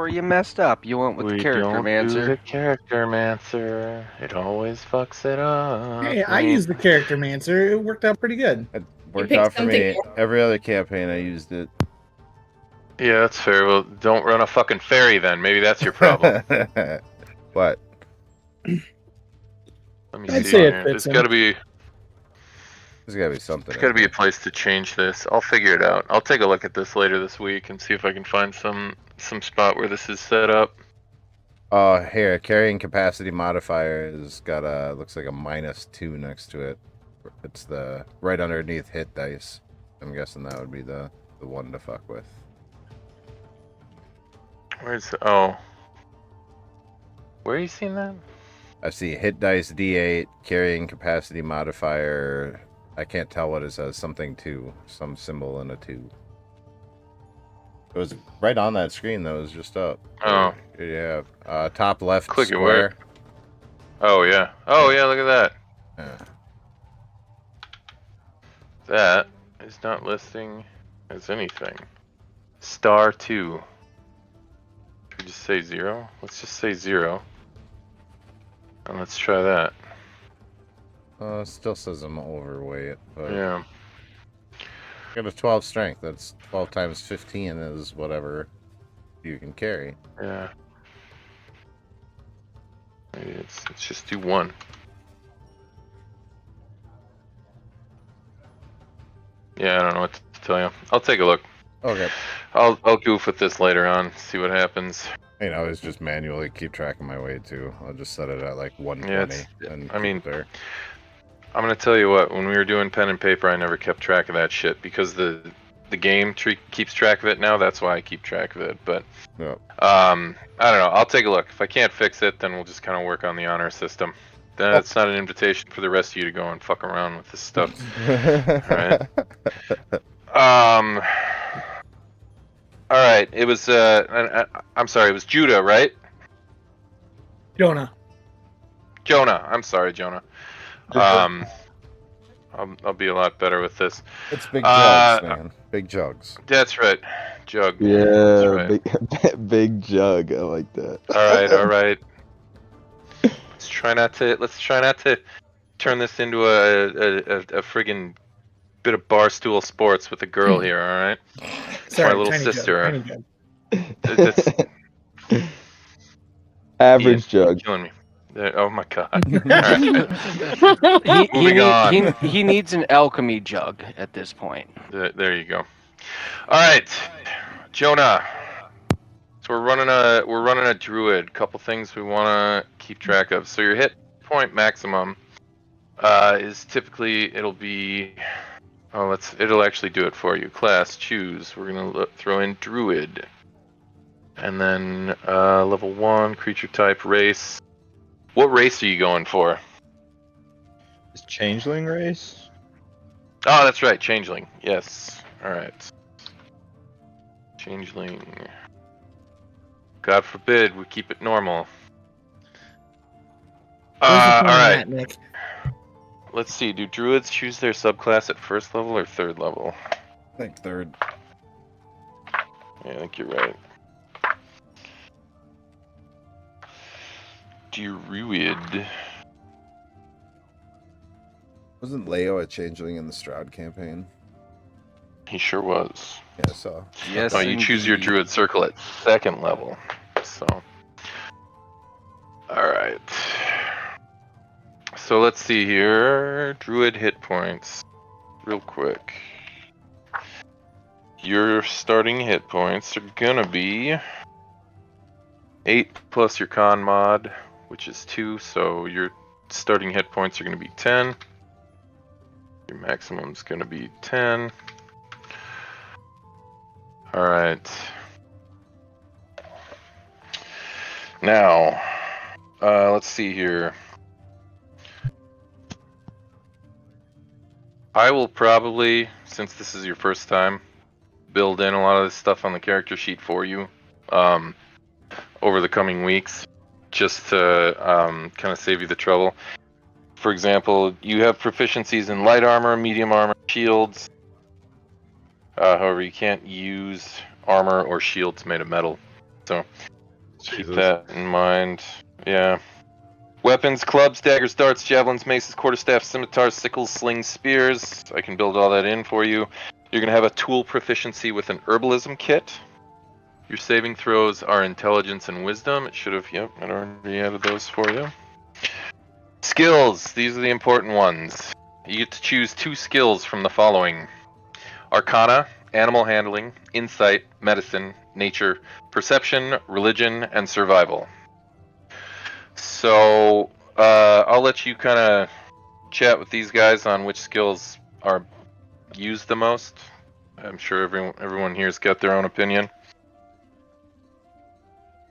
it. you messed up. You went with the character mancer. do the character mancer. It always fucks it up. Hey, I used the character mancer. It worked out pretty good. It worked picked out for something me. more? Every other campaign I used it. Yeah, that's fair. Well, don't run a fucking fairy then. Maybe that's your problem. What? Let me I'd see say it here. fits There's him. gotta be Something. There's got to be a place to change this. I'll figure it out. I'll take a look at this later this week and see if I can find some spot where this is set up. Oh, here, carrying capacity modifier has got a looks like a -2 next to it. It's the right underneath hit dice. I'm guessing that would be the one to fuck with. Where's oh? Where are you seeing that? I see hit dice D8, carrying capacity modifier. I can't tell what it says. Something 2, some symbol and a 2. It was right on that screen though. It was just up. Oh. Yeah. Top left Click it square. where? Oh yeah. Oh yeah. Look at that. Yeah. That is not listing as anything. Star 2. Should we just say 0? Let's just say 0. And let's try that. It still says I'm overweight, but Yeah. got a 12 strength. That's 12 times 15 is whatever you can carry. Yeah. Maybe let's just do 1. Yeah, I don't know what to tell you. I'll take a look. Okay. I'll goof with this later on, see what happens. I always just manually keep track of my weight too. I'll just set it at like 120 and I mean, keep it there. I'm gonna tell you what. When we were doing pen and paper, I never kept track of that shit because the game keeps track of it now. That's why I keep track of it. But Yeah. I don't know. I'll take a look. If I can't fix it, then we'll just kind of work on the honor system. Then it's not an invitation for the rest of you to go and fuck around with this stuff. Alright. Alright, it was I'm sorry, it was Judah, right? Jonah. Jonah. I'm sorry, Jonah. I'll be a lot better with this. It's big jugs, man. Big jugs. That's right. Jug. Yeah, That's right. big jug. I like that. All right. Let's try not to turn this into a friggin' bit of barstool sports with a girl here. All right. Sorry, my little tiny sister. Jug, tiny jug. Average jug. Killing me. Oh my god. All right. Moving on. He needs an alchemy jug at this point. There you go. All right, Jonah. So we're running a druid. Couple things we want to keep track of. So your hit point maximum is typically it'll actually do it for you. Class choose. We're gonna throw in druid, and then level 1 creature type race. What race are you going for? Is changeling race? Oh, that's right, changeling. Yes. All right. Changeling. God forbid we keep it normal. All right. That, Nick? Let's see. Do druids choose their subclass at first level or third level? I think third. Yeah, I think you're right. Druid. Wasn't Leo a changeling in the Stroud campaign? He sure was. Yeah, so. Yes. Oh, you choose your druid circle at second level. So. Alright. So let's see here. Druid hit points. Real quick. your starting hit points are gonna be 8 plus your con mod, which is 2, so your starting hit points are gonna be 10. Your maximum's gonna be 10. Alright. Now, let's see here. I will probably, since this is your first time, build in a lot of this stuff on the character sheet for you over the coming weeks, just to kind of save you the trouble. For example, you have proficiencies in light armor, medium armor, shields. However, you can't use armor or shields made of metal. So keep that in mind. Yeah. Weapons, clubs, daggers, darts, javelins, maces, quarterstaffs, scimitars, sickles, slings, spears. I can build all that in for you. You're going to have a tool proficiency with an herbalism kit. Your saving throws are intelligence and wisdom. It should have, yep, I already added those for you. Skills, these are the important ones. You get to choose 2 skills from the following: Arcana, Animal Handling, Insight, Medicine, Nature, Perception, Religion, and Survival. So, I'll let you kind of chat with these guys on which skills are used the most. I'm sure everyone here's got their own opinion.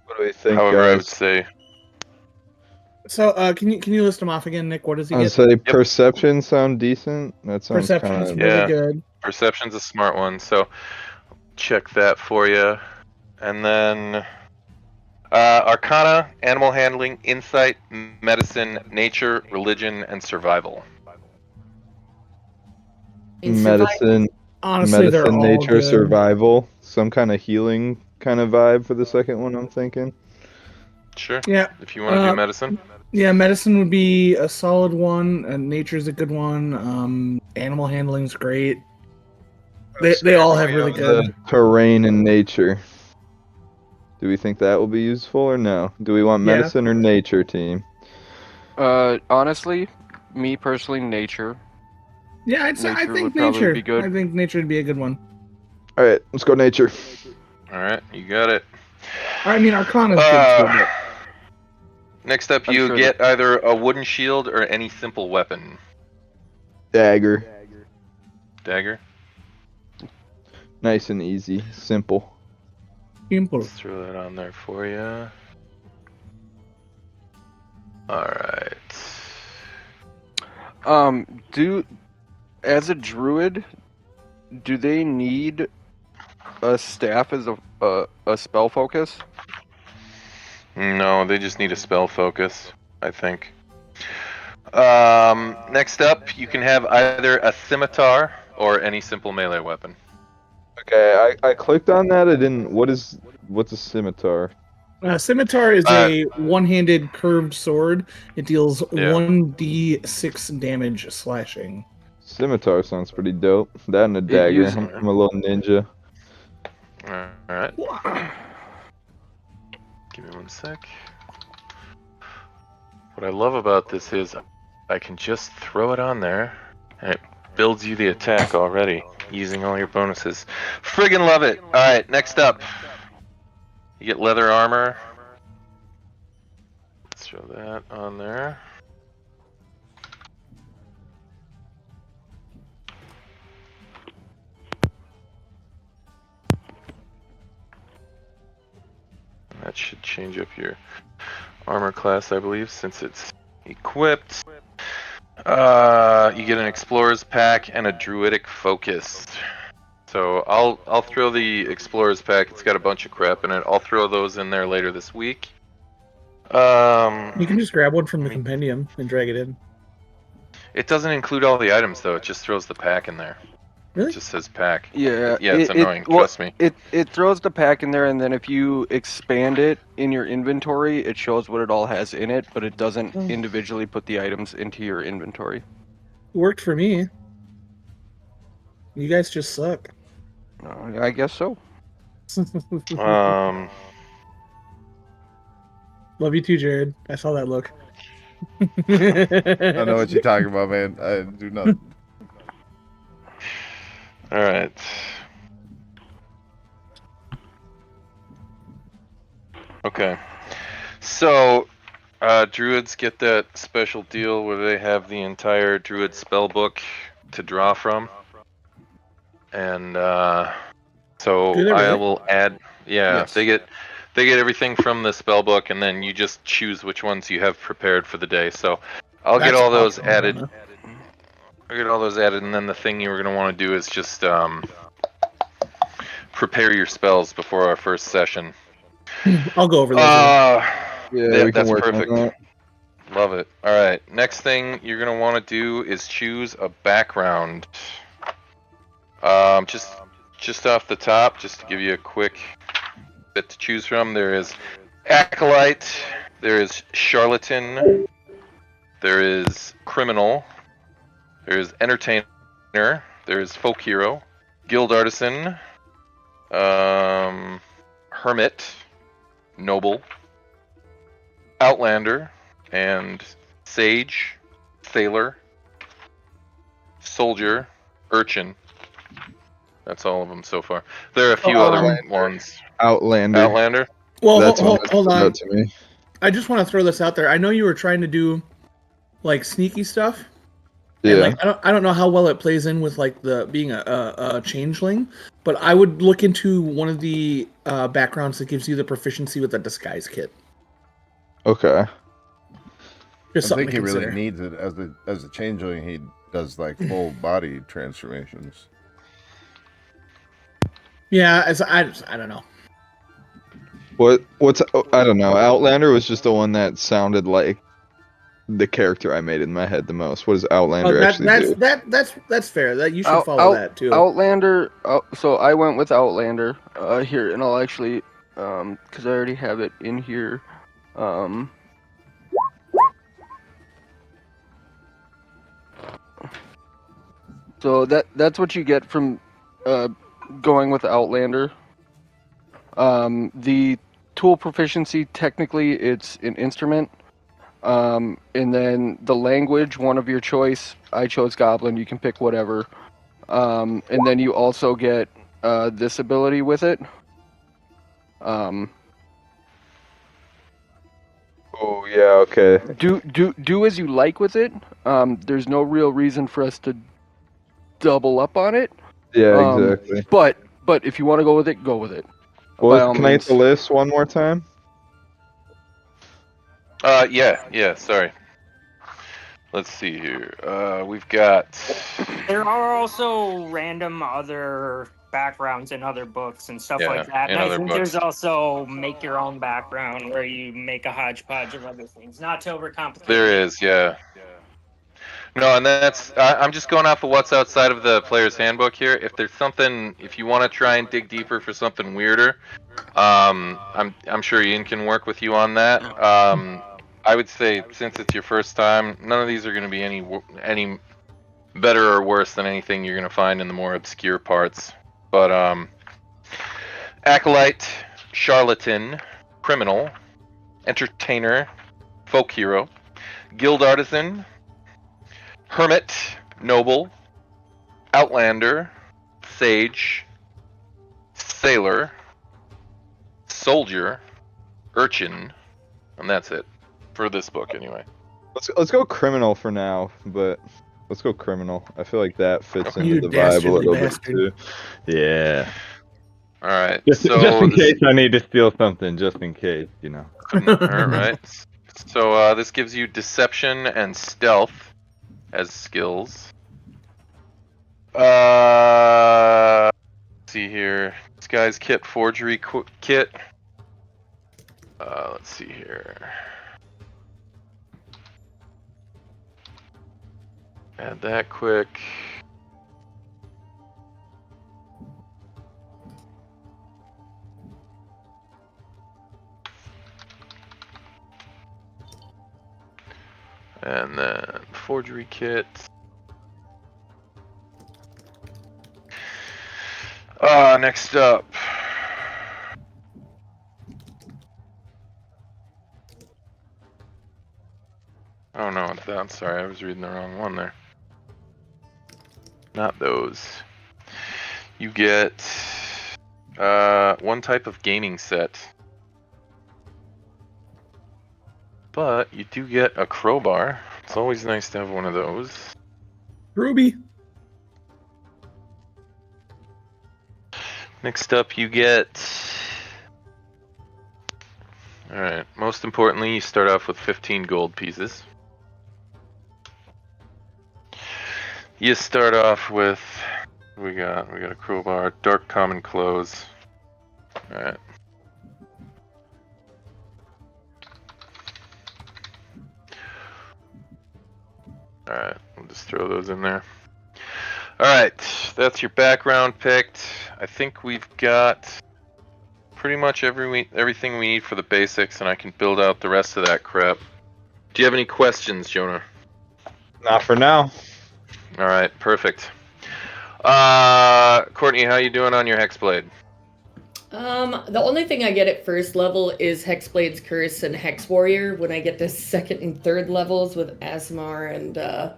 What do we think, However, I would guys? say So, can you list them off again, Nick? What does he I'd get? say perception sound decent. That sounds kind Perception's of really Yeah. good. Perception's a smart one, so check that for you. And then Arcana, Animal Handling, Insight, Medicine, Nature, Religion, and Survival. medicine, Honestly, they're all nature, good. survival, some kind of healing kind of vibe for the second one. I'm thinking. Sure. Yeah. If you want to do medicine. Yeah, medicine would be a solid one, and nature's a good one. Animal handling's great. They all have really good. The terrain and nature. Do we think that will be useful or no? Do we want Yeah. medicine or nature, team? Honestly, me personally, nature. Yeah, I Nature think would probably nature. be good. I think nature would be a good one. All right, let's go nature. All right, you got it. I mean, Arcana's good too. But... Next up, I'm you sure get either a wooden shield or any simple weapon. Dagger. Dagger. Nice and easy, simple. Simple. Let's throw that on there for you. All right. As a druid, do they need a staff as a spell focus? No, they just need a spell focus, I think. Next up, you can have either a scimitar or any simple melee weapon. Okay, I clicked on that. I didn't. What's a scimitar? Scimitar is a one-handed curved sword. It deals 1d6 damage slashing. Scimitar sounds pretty dope. That and a dagger. I'm a little ninja. All right. Give me 1 sec. What I love about this is I can just throw it on there, and it builds you the attack already, using all your bonuses. Friggin' love it! Alright, next up. You get leather armor. Let's throw that on there. That should change up your armor class, I believe, since it's equipped. You get an explorer's pack and a druidic focus. So I'll throw the explorer's pack. It's got a bunch of crap in it. I'll throw those in there later this week. You can just grab one from the compendium and drag it in. It doesn't include all the items though. It just throws the pack in there. Really? It just says pack. Yeah. Yeah, it's annoying. Trust me. It throws the pack in there, and then if you expand it in your inventory, it shows what it all has in it, but it doesn't individually put the items into your inventory. Worked for me. You guys just suck. I guess so. Love you too, Jared. I saw that look. I don't know what you're talking about, man. I do not. All right. Okay. So, druids get that special deal where they have the entire druid spellbook to draw from, and so Do they I really? will add. Yeah, Yes. they get everything from the spellbook, and then you just choose which ones you have prepared for the day. So, I'll get That's all those awesome, added. Donna. I'll get all those added, and then the thing you were gonna want to do is just prepare your spells before our first session. I'll go over those with him. Yeah, we can That's work perfect. on that. Love it. All right. Next thing you're gonna want to do is choose a background. Just off the top, just to give you a quick bit to choose from. There is acolyte. There is charlatan. There is criminal. There is entertainer. There is folk hero. Guild artisan. Hermit. Noble. Outlander. And sage. Sailor. Soldier. Urchin. That's all of them so far. There are a few other ones. Outlander. Outlander. Well, That's one hold that stood on. out to me. I just want to throw this out there. I know you were trying to do like sneaky stuff. Yeah. And like I don't know how well it plays in with like the being a changeling, but I would look into one of the backgrounds that gives you the proficiency with the disguise kit. Okay. Just I something think to he really consider. needs it as a changeling. He does like full body transformations. Yeah, I don't know. What's I don't know. Outlander was just the one that sounded like the character I made in my head the most. What does Outlander actually do? That's fair. That you should follow that too. Outlander. So I went with Outlander here, and I'll actually, because I already have it in here. So that's what you get from going with Outlander. The tool proficiency, technically, it's an instrument. And then the language, one of your choice. I chose Goblin. You can pick whatever. And then you also get this ability with it. Oh yeah, okay. Do as you like with it. There's no real reason for us to double up on it. Yeah, exactly. But if you want to go with it, go with it. By Well, all can I means. get the list one more time? Yeah. Sorry. Let's see here. We've got. There are also random other backgrounds in other books and stuff like that. in And I other think books. there's also make your own background where you make a hodgepodge of other things. Not to overcomplicate. There is, yeah. No, and I'm just going off of what's outside of the player's handbook here. If there's something, if you want to try and dig deeper for something weirder, I'm sure Ian can work with you on that. I would say since it's your first time, none of these are going to be any better or worse than anything you're going to find in the more obscure parts. But acolyte, charlatan, criminal, entertainer, folk hero, guild artisan, hermit, noble, outlander, sage, sailor, soldier, urchin, and that's it for this book anyway. Let's go criminal for now, but let's go criminal. I feel like that fits Okay. into You the vibe a little bastard. bit too. Yeah. All right. Just So in case I need to steal something, just in case, you know. all right. So this gives you deception and stealth as skills. Let's see here. This guy's kit forgery kit. Let's see here. Add that quick. And then forgery kit. Next up. Oh no, I'm sorry, I was reading the wrong one there. Not those. You get one type of gaming set. but you do get a crowbar. It's always nice to have one of those. Ruby. Next up, you get... Alright, most importantly, you start off with 15 gold pieces. You start off with... We got a crowbar, dark common clothes. Alright. Alright, we'll just throw those in there. Alright, that's your background picked. I think we've got pretty much everything we need for the basics, and I can build out the rest of that crap. Do you have any questions, Jonah? Not for now. Alright, perfect. Courtney, how you doing on your Hexblade? The only thing I get at first level is Hexblade's Curse and Hex Warrior. When I get to second and third levels with Asmar and the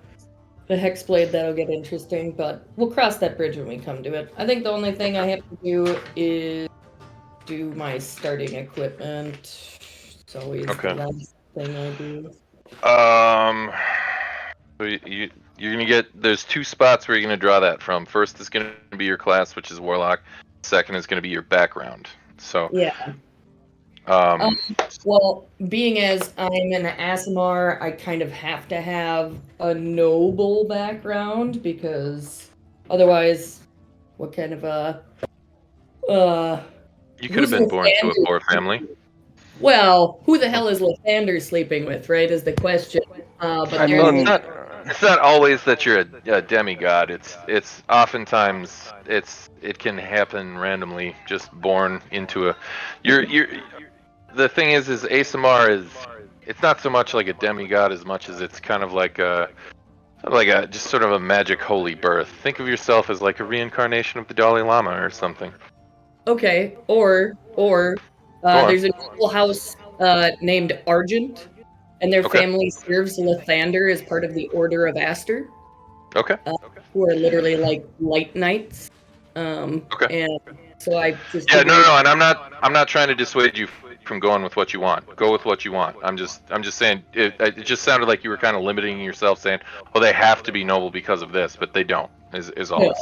Hexblade, that'll get interesting, but we'll cross that bridge when we come to it. I think the only thing I have to do is do my starting equipment. It's always the last thing I do. So you're gonna get, there's 2 spots where you're gonna draw that from. First is gonna be your class, which is Warlock. Second is gonna be your background. So yeah. Well, being as I'm an Aasimar, I kind of have to have a noble background because otherwise, what kind of a you could have been born to a poor family. Well, who the hell is Lathander sleeping with, right? Is the question. But I mean, It's not always that you're a demigod. It's oftentimes it can happen randomly, just born into a. The thing is Aasimar is. It's not so much like a demigod as much as it's kind of like a just sort of a magic holy birth. Think of yourself as like a reincarnation of the Dalai Lama or something. Okay, or there's a noble house named Argent, and their family serves Lathander as part of the Order of Aster. Okay. Who are literally like light knights. And so I just and I'm not trying to dissuade you from going with what you want. Go with what you want. I'm just saying it just sounded like you were kind of limiting yourself, saying, "Well, they have to be noble because of this," but they don't. Is all.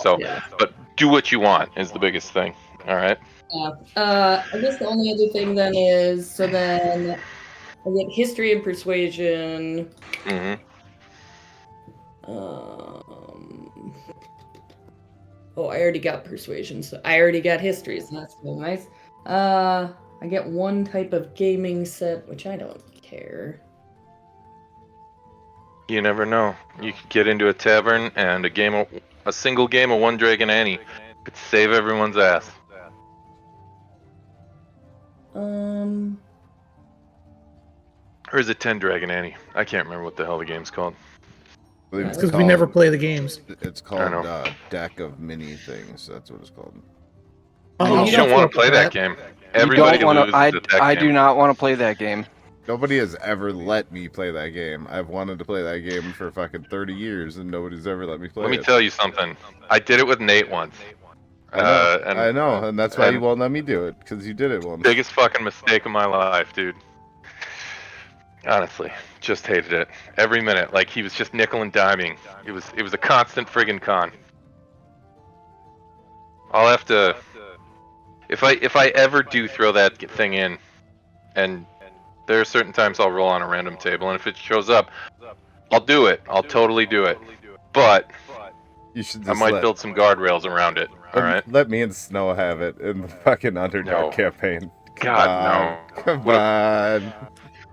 But do what you want is the biggest thing. All right. I guess the only other thing then is then I get history and persuasion. Mm-hmm. I already got persuasion, so I already got history, so that's really nice. I get one type of gaming set, which I don't care. You never know. You could get into a tavern and a single game of One Dragon Annie could save everyone's ass. Or is it 10 Dragon Annie? I can't remember what the hell the game's called. It's because we never play the games. It's called Deck of Mini Things. That's what it's called. Oh, you don't want to play that game. Everybody loses at that game. I do not want to play that game. Nobody has ever let me play that game. I've wanted to play that game for fucking 30 years, and nobody's ever let me play it. Let me tell you something. I did it with Nate once. I know, and that's why you won't let me do it, because you did it once. Biggest fucking mistake of my life, dude. Honestly, just hated it. Every minute, like he was just nickel and diming. It was a constant friggin' con. I'll have to, if I ever do throw that thing in, and there are certain times I'll roll on a random table, and if it shows up, I'll do it. I'll totally do it. But you should just I might build some guardrails around it. All right. Let me and Snow have it in the fucking Underdark campaign. God, no. Come on.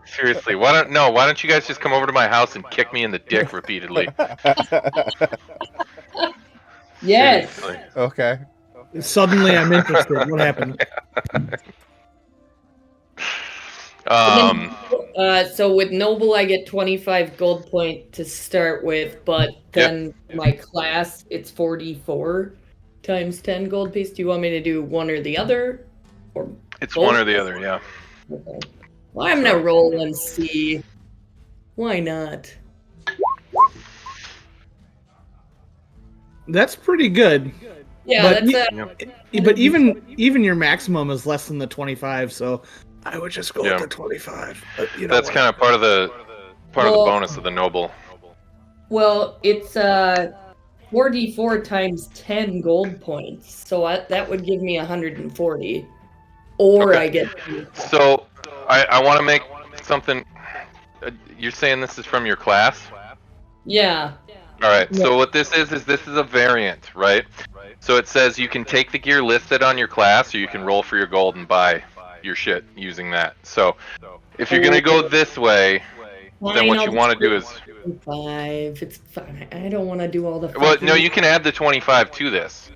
Seriously, why don't you guys just come over to my house and kick me in the dick repeatedly? Yes. Seriously. Okay. Suddenly I'm interested. What happened? So with Noble, I get 25 gold point to start with, but then my class, it's 44 times 10 gold piece. Do you want me to do one or the other? Or it's both? One or the other, yeah. Okay. Well, I'm gonna roll and see. Why not? That's pretty good. Yeah, but even your maximum is less than the 25, so I would just go Yeah. with the 25. But you know That's what? kind of part of the Well- bonus of the noble. Well, it's 4d4 times 10 gold points, so that would give me 140. Or Okay. I get So I want to make something. You're saying this is from your class? yeah. All right. So what this is this is a variant, right? So it says you can take the gear listed on your class, or you can roll for your gold and buy your shit using that. So if you're gonna go this way, then what you want to do is 5. It's fine. I don't want to do all the. well, no, fucking- you can add the 25 to this.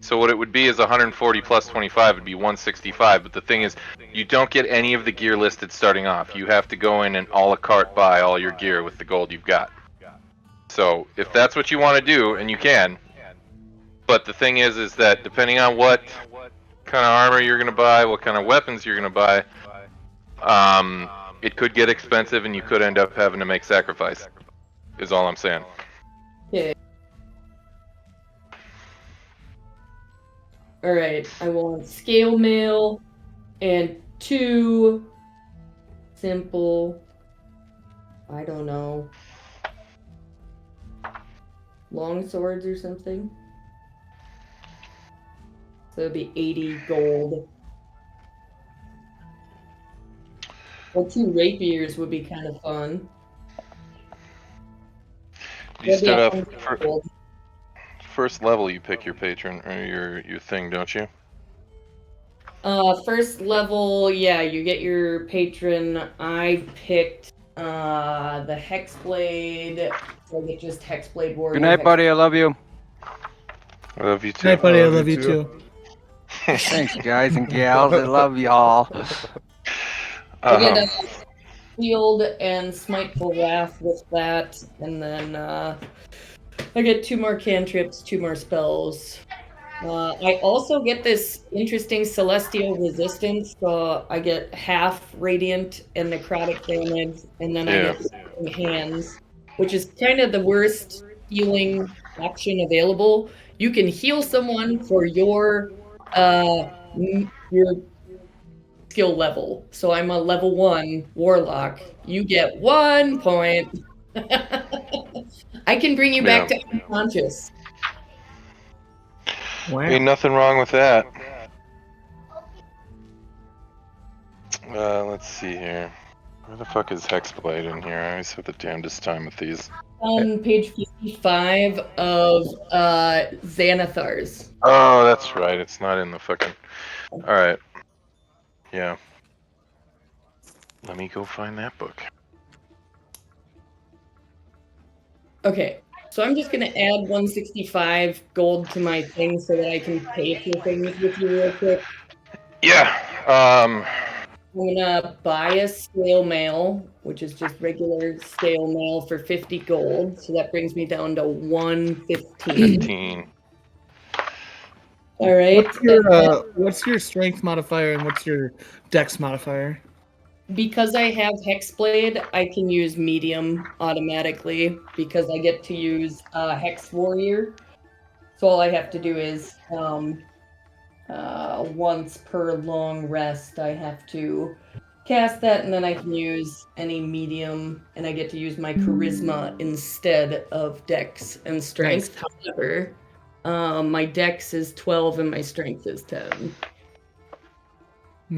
So what it would be is 140 plus 25 would be 165. But the thing is, you don't get any of the gear listed starting off. You have to go in and a la carte buy all your gear with the gold you've got. So if that's what you want to do, and you can, but the thing is that depending on what kind of armor you're gonna buy, what kind of weapons you're gonna buy, it could get expensive, and you could end up having to make sacrifice. Is all I'm saying. Okay. All right. I want scale mail and 2 simple. I don't know. Long swords or something. So it'd be 80 gold. Or 2 rapiers would be kind of fun. You That'd be start off 100 gold. first level. You pick your patron or your thing, don't you? First level, yeah, you get your patron. I picked the Hexblade. So I get just Hexblade Warrior. Good night, buddy. I love you. I love you too. Good night, buddy. I love love you you too. too. Thanks, guys and gals. I love y'all. I get a Shield and Smiteful Wrath with that, and then I get 2 more cantrips, 2 more spells. I also get this interesting Celestial Resistance, so I get half Radiant and Necrotic damage, and then I get Healing Hands, which is kind of the worst healing option available. You can heal someone for your skill level. So I'm a level 1 warlock. You get 1 point. I can bring you back to unconscious. Wow. Ain't nothing wrong with that. Let's see here. Where the fuck is Hexblade in here? I always have the damnedest time with these. On page 55 of Xanathar's. Oh, that's right. It's not in the fucking. All right. Yeah. Let me go find that book. Okay, so I'm just gonna add 165 gold to my thing so that I can pay for things with you real quick. Yeah. I'm gonna buy a scale mail, which is just regular scale mail for 50 gold. So that brings me down to 115. 15. All right. What's your strength modifier and what's your dex modifier? Because I have Hexblade, I can use medium automatically because I get to use Hex Warrior. So all I have to do is once per long rest, I have to cast that, and then I can use any medium, and I get to use my Charisma instead of Dex and Strength. However, my Dex is 12 and my Strength is 10.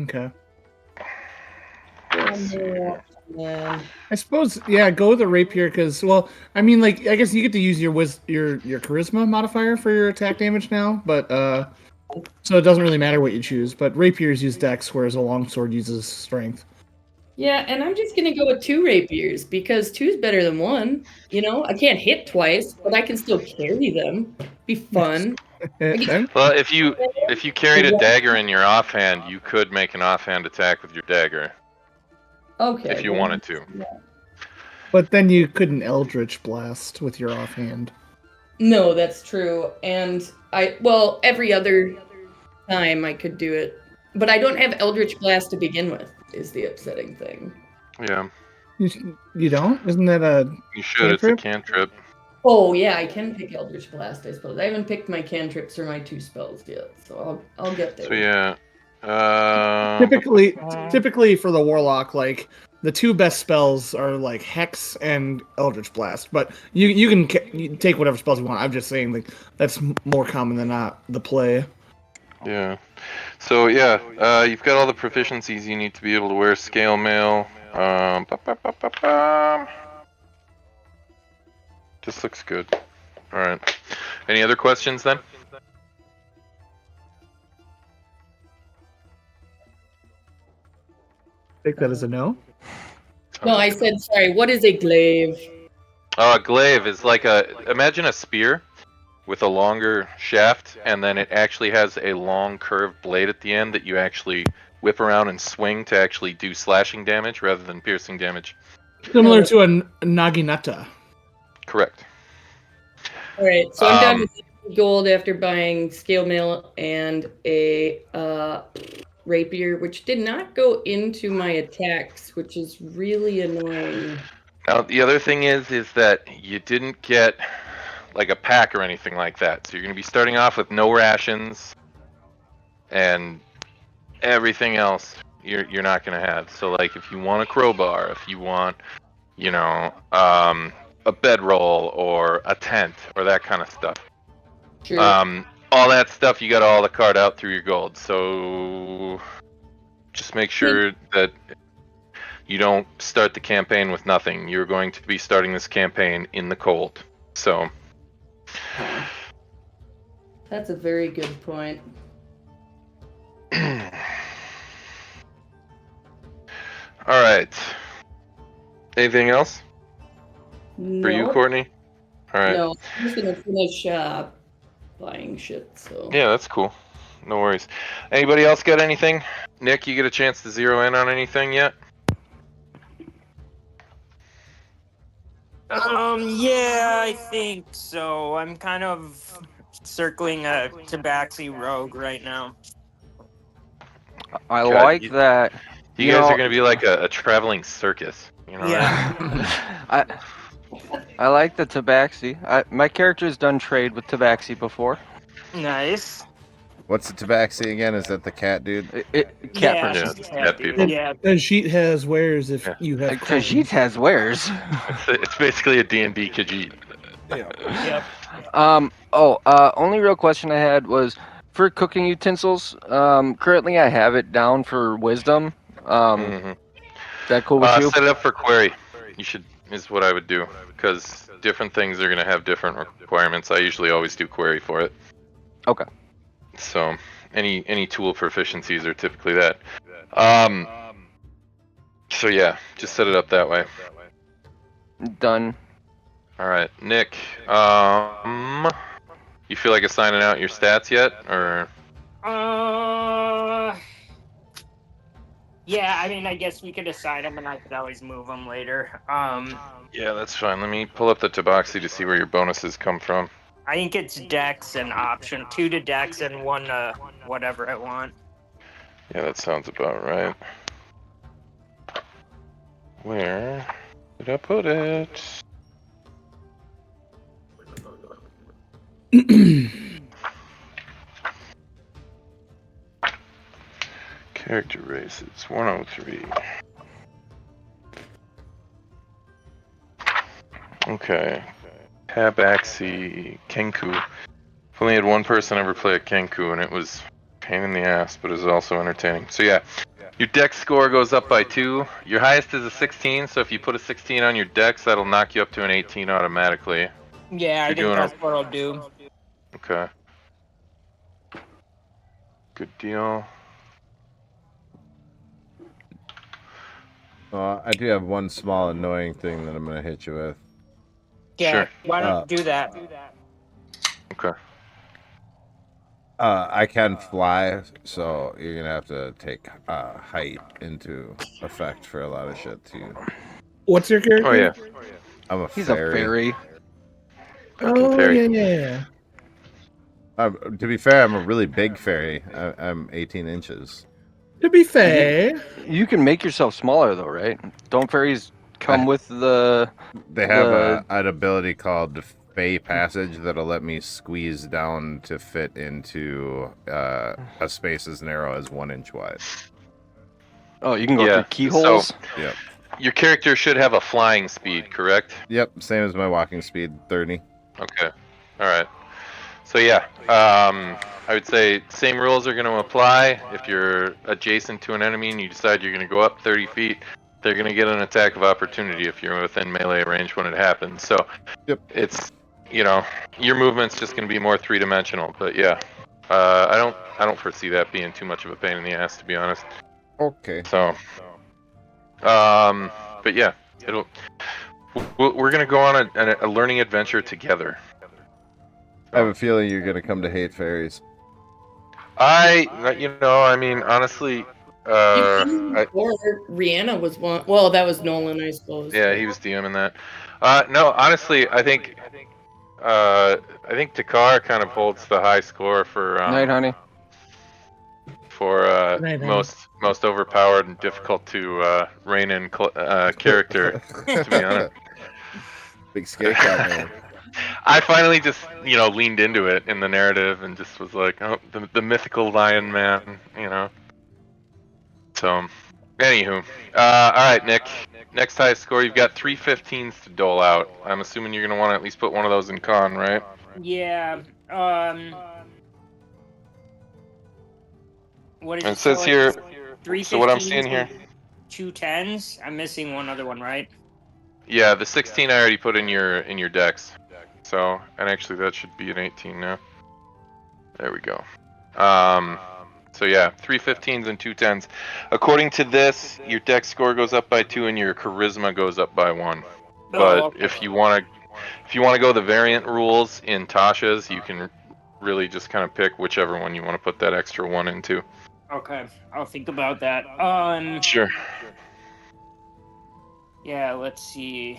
Okay. Yeah. I suppose, yeah, go with the rapier because, well, I mean, like, I guess you get to use your charisma modifier for your attack damage now, but so it doesn't really matter what you choose. But rapiers use dex, whereas a longsword uses strength. Yeah, and I'm just gonna go with 2 rapiers because 2 is better than 1. You know, I can't hit twice, but I can still carry them. Be fun. Well, if you carried a dagger in your offhand, you could make an offhand attack with your dagger. Okay. If you wanted to. But then you couldn't Eldritch Blast with your offhand. No, that's true. And every other time I could do it. But I don't have Eldritch Blast to begin with, is the upsetting thing. Yeah. You don't? Isn't that a You should. It's a cantrip. Oh, yeah, I can pick Eldritch Blast, I suppose. I haven't picked my cantrips or my 2 spells yet, so I'll get there. So yeah, Typically for the warlock, like the two best spells are like Hex and Eldritch Blast. But you can take whatever spells you want. I'm just saying like that's more common than not the play. Yeah. So yeah, you've got all the proficiencies you need to be able to wear scale mail. This looks good. All right. Any other questions then? Take that as a no. No, I said sorry. What is a glaive? A glaive is like imagine a spear with a longer shaft, and then it actually has a long curved blade at the end that you actually whip around and swing to actually do slashing damage rather than piercing damage. Similar to a naginata. Correct. All right, so I'm down to 60 gold after buying scale mail and a rapier, which did not go into my attacks, which is really annoying. Now the other thing is that you didn't get like a pack or anything like that, so you're going to be starting off with no rations, and everything else you're not going to have. So like if you want a crowbar, if you want, you know, a bedroll or a tent or that kind of stuff. Sure. All that stuff you got to all the card out through your gold. So just make sure that you don't start the campaign with nothing. You're going to be starting this campaign in the cold. So That's a very good point. all right. Anything else for you, No, Courtney? All right. no, I'm just gonna finish buying shit. So Yeah, that's cool. No worries. Anybody else got anything? Nick, you get a chance to zero in on anything yet? Yeah, I think so. I'm kind of circling a Tabaxi rogue right now. I God, like that. You guys are going to be like a traveling circus. You know Yeah. I like the Tabaxi. My character's done trade with Tabaxi before. Nice. What's the tabaxi again? Is that the cat dude? Cat Yeah, person. Yeah, she's cat happy. people. Yeah. The sheet has wares if Yeah. you have. Khajiit has wares. It's basically a D&D Khajiit. Yep. Only real question I had was for cooking utensils. Currently I have it down for wisdom. That cool with you? Set it up for query. Is what I would do, because different things are going to have different requirements. I usually always do query for it. Okay. So any tool proficiencies are typically that. So yeah, just set it up that way. Done. All right, Nick. You feel like assigning out your stats yet, or? Yeah, I mean, I guess we could assign them, and I could always move them later. Yeah, that's fine. Let me pull up the Tabaxi to see where your bonuses come from. I think it's Dex and option 2 to Dex and 1 to whatever I want. Yeah, that sounds about right. Where did I put it? Character races 103. Okay. Tabaxi Kenku. I've only had one person ever play a Kenku, and it was a pain in the ass, but it was also entertaining. So yeah, your dex score goes up by 2. Your highest is a 16, so if you put a 16 on your dex, that'll knock you up to an 18 automatically. Yeah, I think that's what I'll do. Okay. Good deal. I do have one small annoying thing that I'm going to hit you with. Yeah, Sure. why don't you do that? Okay. I can fly, so you're going to have to take height into effect for a lot of shit, too. What's your character? Oh yeah. I'm a He's fairy. a fairy. Fucking Oh, fairy. yeah. To be fair, I'm a really big fairy. I'm 18 inches. To be fair. You can make yourself smaller though, right? Don't fairies come with the? They have an ability called bay passage that'll let me squeeze down to fit into a space as narrow as 1 inch wide. Oh, you can go Yeah, through keyholes. Yep. Your character should have a flying speed, correct? Yep. Same as my walking speed, 30. Okay. All right. So yeah, I would say same rules are going to apply. If you're adjacent to an enemy and you decide you're going to go up 30 feet, they're going to get an attack of opportunity if you're within melee range when it happens. So Yep. it's, you know, your movement's just going to be more three-dimensional. But yeah, I don't foresee that being too much of a pain in the ass, to be honest. Okay. So, but yeah, we're going to go on a learning adventure together. I have a feeling you're gonna come to hate fairies. I mean, honestly, Or Rihanna was one. Well, that was Nolan, I suppose. yeah, he was DMing that. No, honestly, I think Takar kind of holds the high score for Night, honey. Night, honey. most overpowered and difficult to rein in character. To be honest, Big skate cat man. I finally just leaned into it in the narrative and just was like, oh, the mythical lion man, So, anywho, all right, Nick. Next highest score, you've got 3 15s to dole out. I'm assuming you're gonna want to at least put one of those in con, right? Yeah. What is And it says here. 3 So what I'm 15s seeing here. 2 10s. I'm missing one other one, right? Yeah, the 16 I already put in your decks. So, and actually that should be an 18 now. There we go. So yeah, 3 15s and 2 10s. According to this, your deck score goes up by 2 and your charisma goes up by 1. But okay. if you want to go the variant rules in Tasha's, you can really just kind of pick whichever one you want to put that extra 1 into. Okay, I'll think about that. Sure. Yeah, let's see.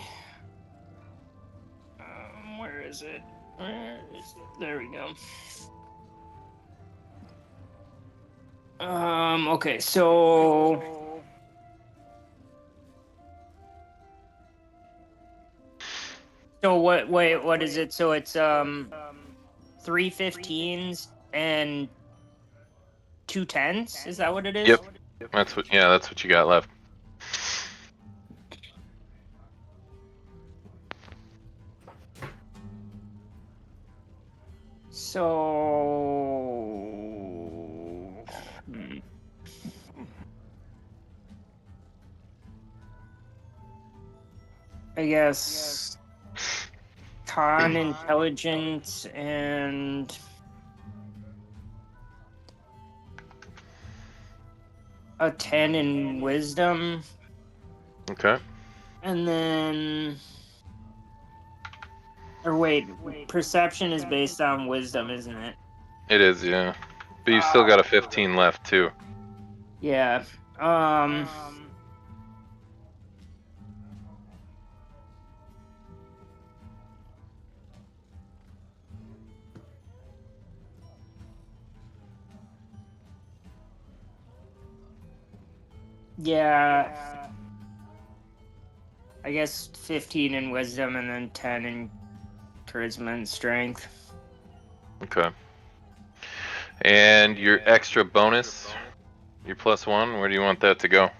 Where is it? There we go. Okay, so what is it? So it's 3 15s and 2 10s? Is that what it is? Yep. That's what you got left. So I guess con intelligence and a 10 in wisdom, Okay. and then perception is based on wisdom, isn't it? It is, yeah. But you've still got a 15 left too. Yeah. Yeah. I guess 15 in wisdom and then 10 in charisma and strength. Okay. And your extra bonus, your +1, where do you want that to go?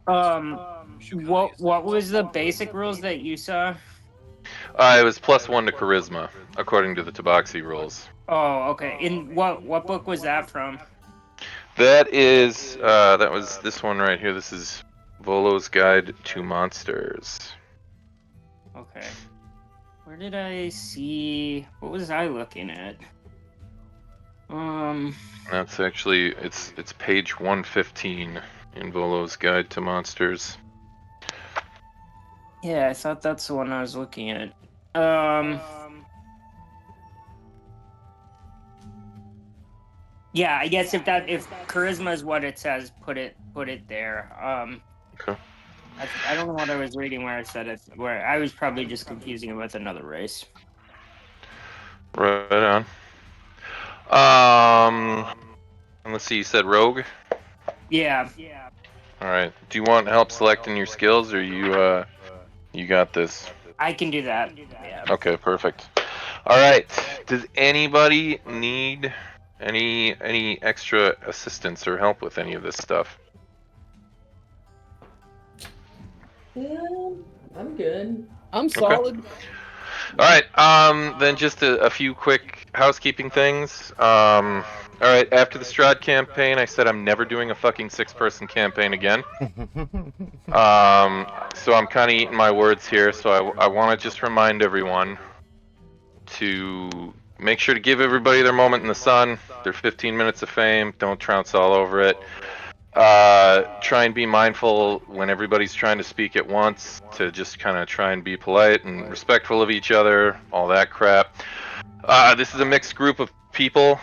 What was the basic rules that you saw? It was +1 to charisma, according to the Tabaxi rules. Oh, okay. In what book was that from? That was this one right here. This is Volo's Guide to Monsters. Okay. Where did I see? What was I looking at? That's actually it's page 115 in Volo's Guide to Monsters. Yeah, I thought that's the one I was looking at. Yeah, I guess if charisma is what it says, put it there. Okay. I don't know what I was reading where I said it. Where I was probably just confusing it with another race. Right on. And let's see. You said rogue. Yeah. All right. Do you want help selecting your skills, or you got this? I can do that. Yeah. Okay, perfect. All right. Does anybody need any extra assistance or help with any of this stuff? I'm good. I'm solid. All right. Then just a few quick housekeeping things. All right. After the Strahd campaign, I said I'm never doing a fucking 6-person campaign again. So I'm kind of eating my words here. So I want to just remind everyone to make sure to give everybody their moment in the sun, their 15 minutes of fame. Don't trounce all over it. Try and be mindful when everybody's trying to speak at once to just kind of try and be polite and respectful of each other, all that crap. This is a mixed group of people,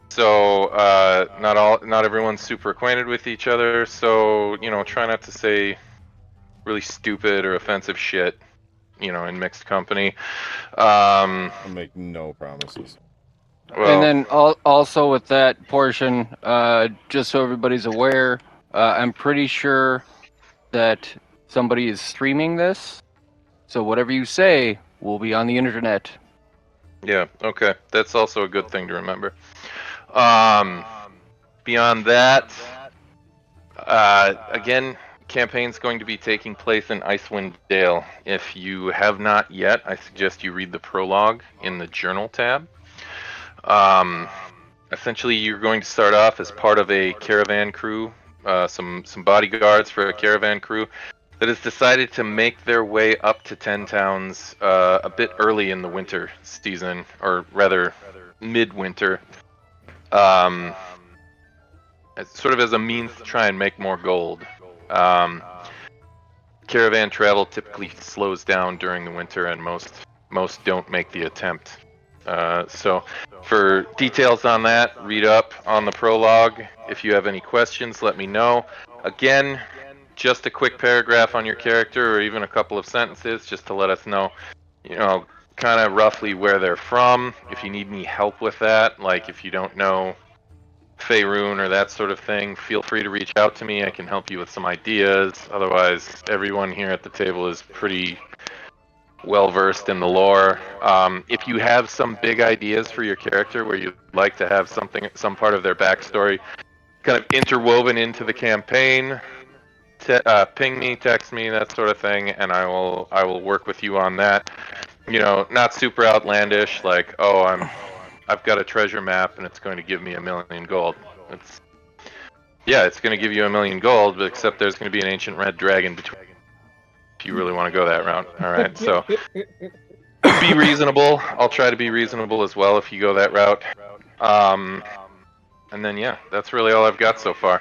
so not everyone's super acquainted with each other. So try not to say really stupid or offensive shit, in mixed company. I'll make no promises. And then also with that portion, just so everybody's aware, I'm pretty sure that somebody is streaming this. So whatever you say will be on the internet. Yeah, okay. That's also a good thing to remember. Beyond that, again, campaign's going to be taking place in Icewind Dale. If you have not yet, I suggest you read the prologue in the journal tab. Essentially, you're going to start off as part of a caravan crew, some bodyguards for a caravan crew that has decided to make their way up to 10 towns a bit early in the winter season, or rather midwinter, sort of as a means to try and make more gold. Caravan travel typically slows down during the winter, and most don't make the attempt. So for details on that, read up on the prologue. If you have any questions, let me know. Again, just a quick paragraph on your character or even a couple of sentences just to let us know, kind of roughly where they're from. If you need any help with that, like if you don't know Faerun or that sort of thing, feel free to reach out to me. I can help you with some ideas. Otherwise, everyone here at the table is pretty well versed in the lore. If you have some big ideas for your character where you'd like to have some part of their backstory kind of interwoven into the campaign, ping me, text me, that sort of thing, and I will work with you on that. Not super outlandish, like, I've got a treasure map and it's going to give me 1 million gold. It's going to give you 1 million gold, but except there's going to be an ancient red dragon between. If you really want to go that route, all right. So be reasonable. I'll try to be reasonable as well if you go that route. And then that's really all I've got so far.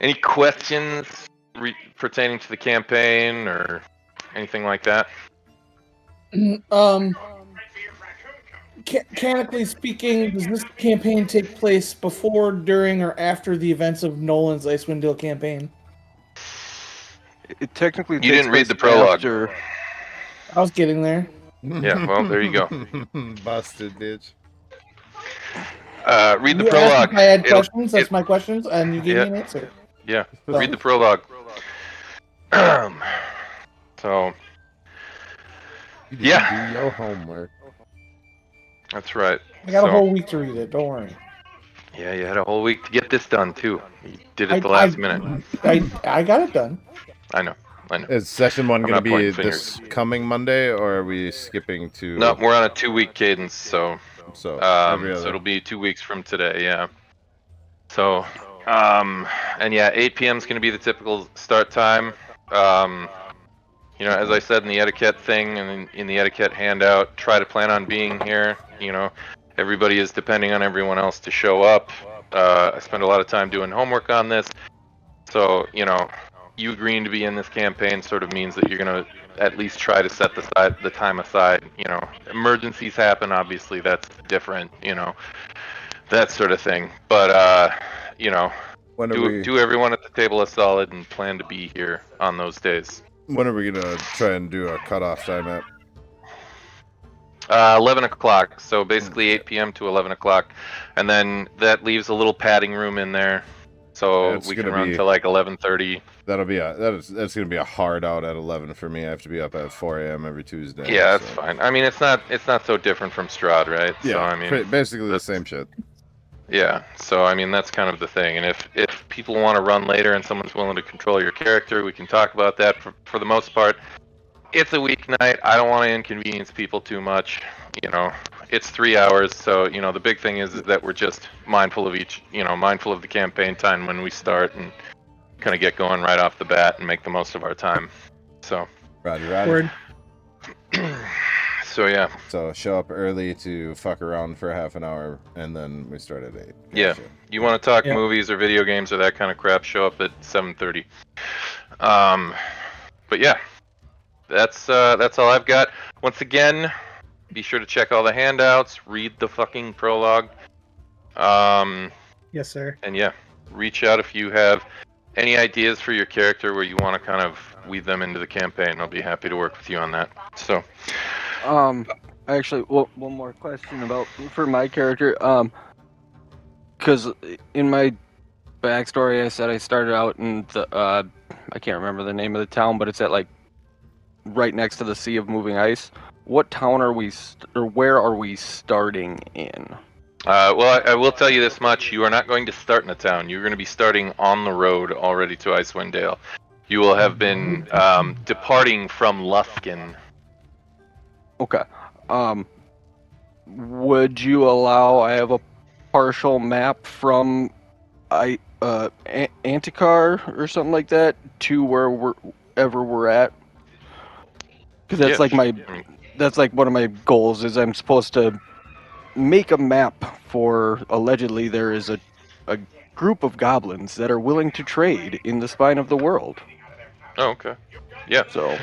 Any questions pertaining to the campaign or anything like that? Mechanically speaking, does this campaign take place before, during, or after the events of Nolan's Icewind Dale campaign? It technically You didn't read takes the place prologue. after. I was getting there. Yeah, well, there you go. Busted, bitch. Read the You prologue. asked if I had questions. That's my questions, and you gave me an answer. Yeah, read the prologue. So, You didn't do your homework. That's right. I got a whole week to read it. Don't worry. Yeah, you had a whole week to get this done too. You did it the last minute. I got it done. I know. Is session 1 going to be pointing this fingers. coming Monday, or are we skipping to? No, we're on a 2-week cadence, so every other. so it'll be 2 weeks from today. Yeah. So, and 8 p.m. is going to be the typical start time. As I said in the etiquette thing and in the etiquette handout, try to plan on being here. Everybody is depending on everyone else to show up. I spend a lot of time doing homework on this, so you agreeing to be in this campaign sort of means that you're going to at least try to set the time aside. Emergencies happen, obviously that's different. That sort of thing. But do everyone at the table a solid and plan to be here on those days. When are we gonna try and do a cutoff time at? 11 o'clock. So basically 8 p.m. to 11 o'clock, and then that leaves a little padding room in there. so That's we can gonna run be- till like 11:30. That's gonna be a hard out at 11 for me. I have to be up at 4 a.m. every Tuesday. Yeah, that's so. fine. I mean, it's not so different from Strahd, right? Yeah, So I mean, basically the that's- same shit. Yeah, so I mean that's kind of the thing. And if people want to run later and someone's willing to control your character, we can talk about that. For the most part, it's a weeknight. I don't want to inconvenience people too much. You know, it's 3 hours, so you know the big thing is that we're just mindful of mindful of the campaign time when we start, and kind of get going right off the bat and make the most of our time. So, Roger. Word. so yeah, So show up early to fuck around for half an hour, and then we start at 8. Yeah. Gotcha. You want to talk Yep. movies or video games or that kind of crap? Show up at 7:30. But yeah, that's all I've got. Once again, be sure to check all the handouts, read the fucking prologue. Yes, sir. And yeah, reach out if you have any ideas for your character where you want to kind of weave them into the campaign. I'll be happy to work with you on that. So, Actually, well, one more question for my character. Because in my backstory, I said I started out in the I can't remember the name of the town, but it's at like right next to the Sea of Moving Ice. What town are we, or where are we starting in? well, I will tell you this much: you are not going to start in a town. You're going to be starting on the road already to Icewind Dale. You will have been departing from Lufkin. Okay. Would you allow? I have a partial map from Anticar or something like that to wherever we're at. Because that's Yeah, like sure. that's like one of my goals is I'm supposed to make a map for allegedly there is a group of goblins that are willing to trade in the spine of the world. Oh, okay. Yeah. So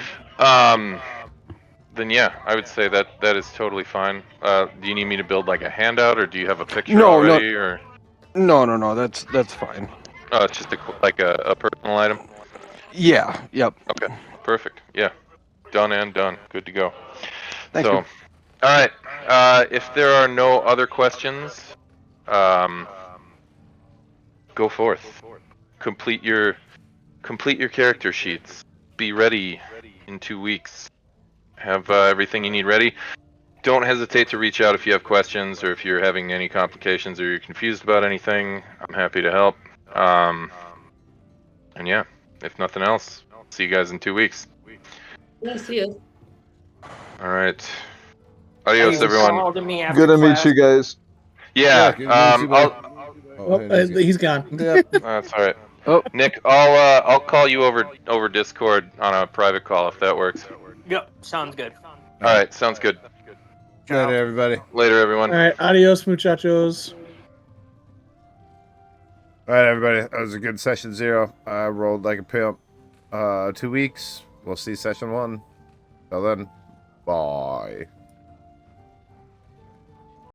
Then yeah, I would say that is totally fine. Do you need me to build like a handout, or do you have a picture No, already, or? no, that's fine. Oh, it's just like a personal item. Yeah, yep. Okay, perfect. Yeah, done and done. Good to go. Thanks, So, man. all right. If there are no other questions, go forth. Complete your character sheets. Be ready in 2 weeks. Have everything you need ready. Don't hesitate to reach out if you have questions or if you're having any complications or you're confused about anything. I'm happy to help. And yeah, if nothing else, see you guys in 2 weeks. Yeah, see ya. All right. Adios, Thanks for everyone. holding me after Good to meet class. you guys. Yeah. good to meet you, buddy. Oh, hey, there's you. he's gone. Yep. That's all right. Oh, Nick, I'll call you over Discord on a private call if that works. Yep, sounds good. All right, sounds good. Later, everybody. Later, everyone. All right, adios, muchachos. All right, everybody. That was a good session 0. I rolled like a pimp. 2 weeks. We'll see session 1. Till then, bye.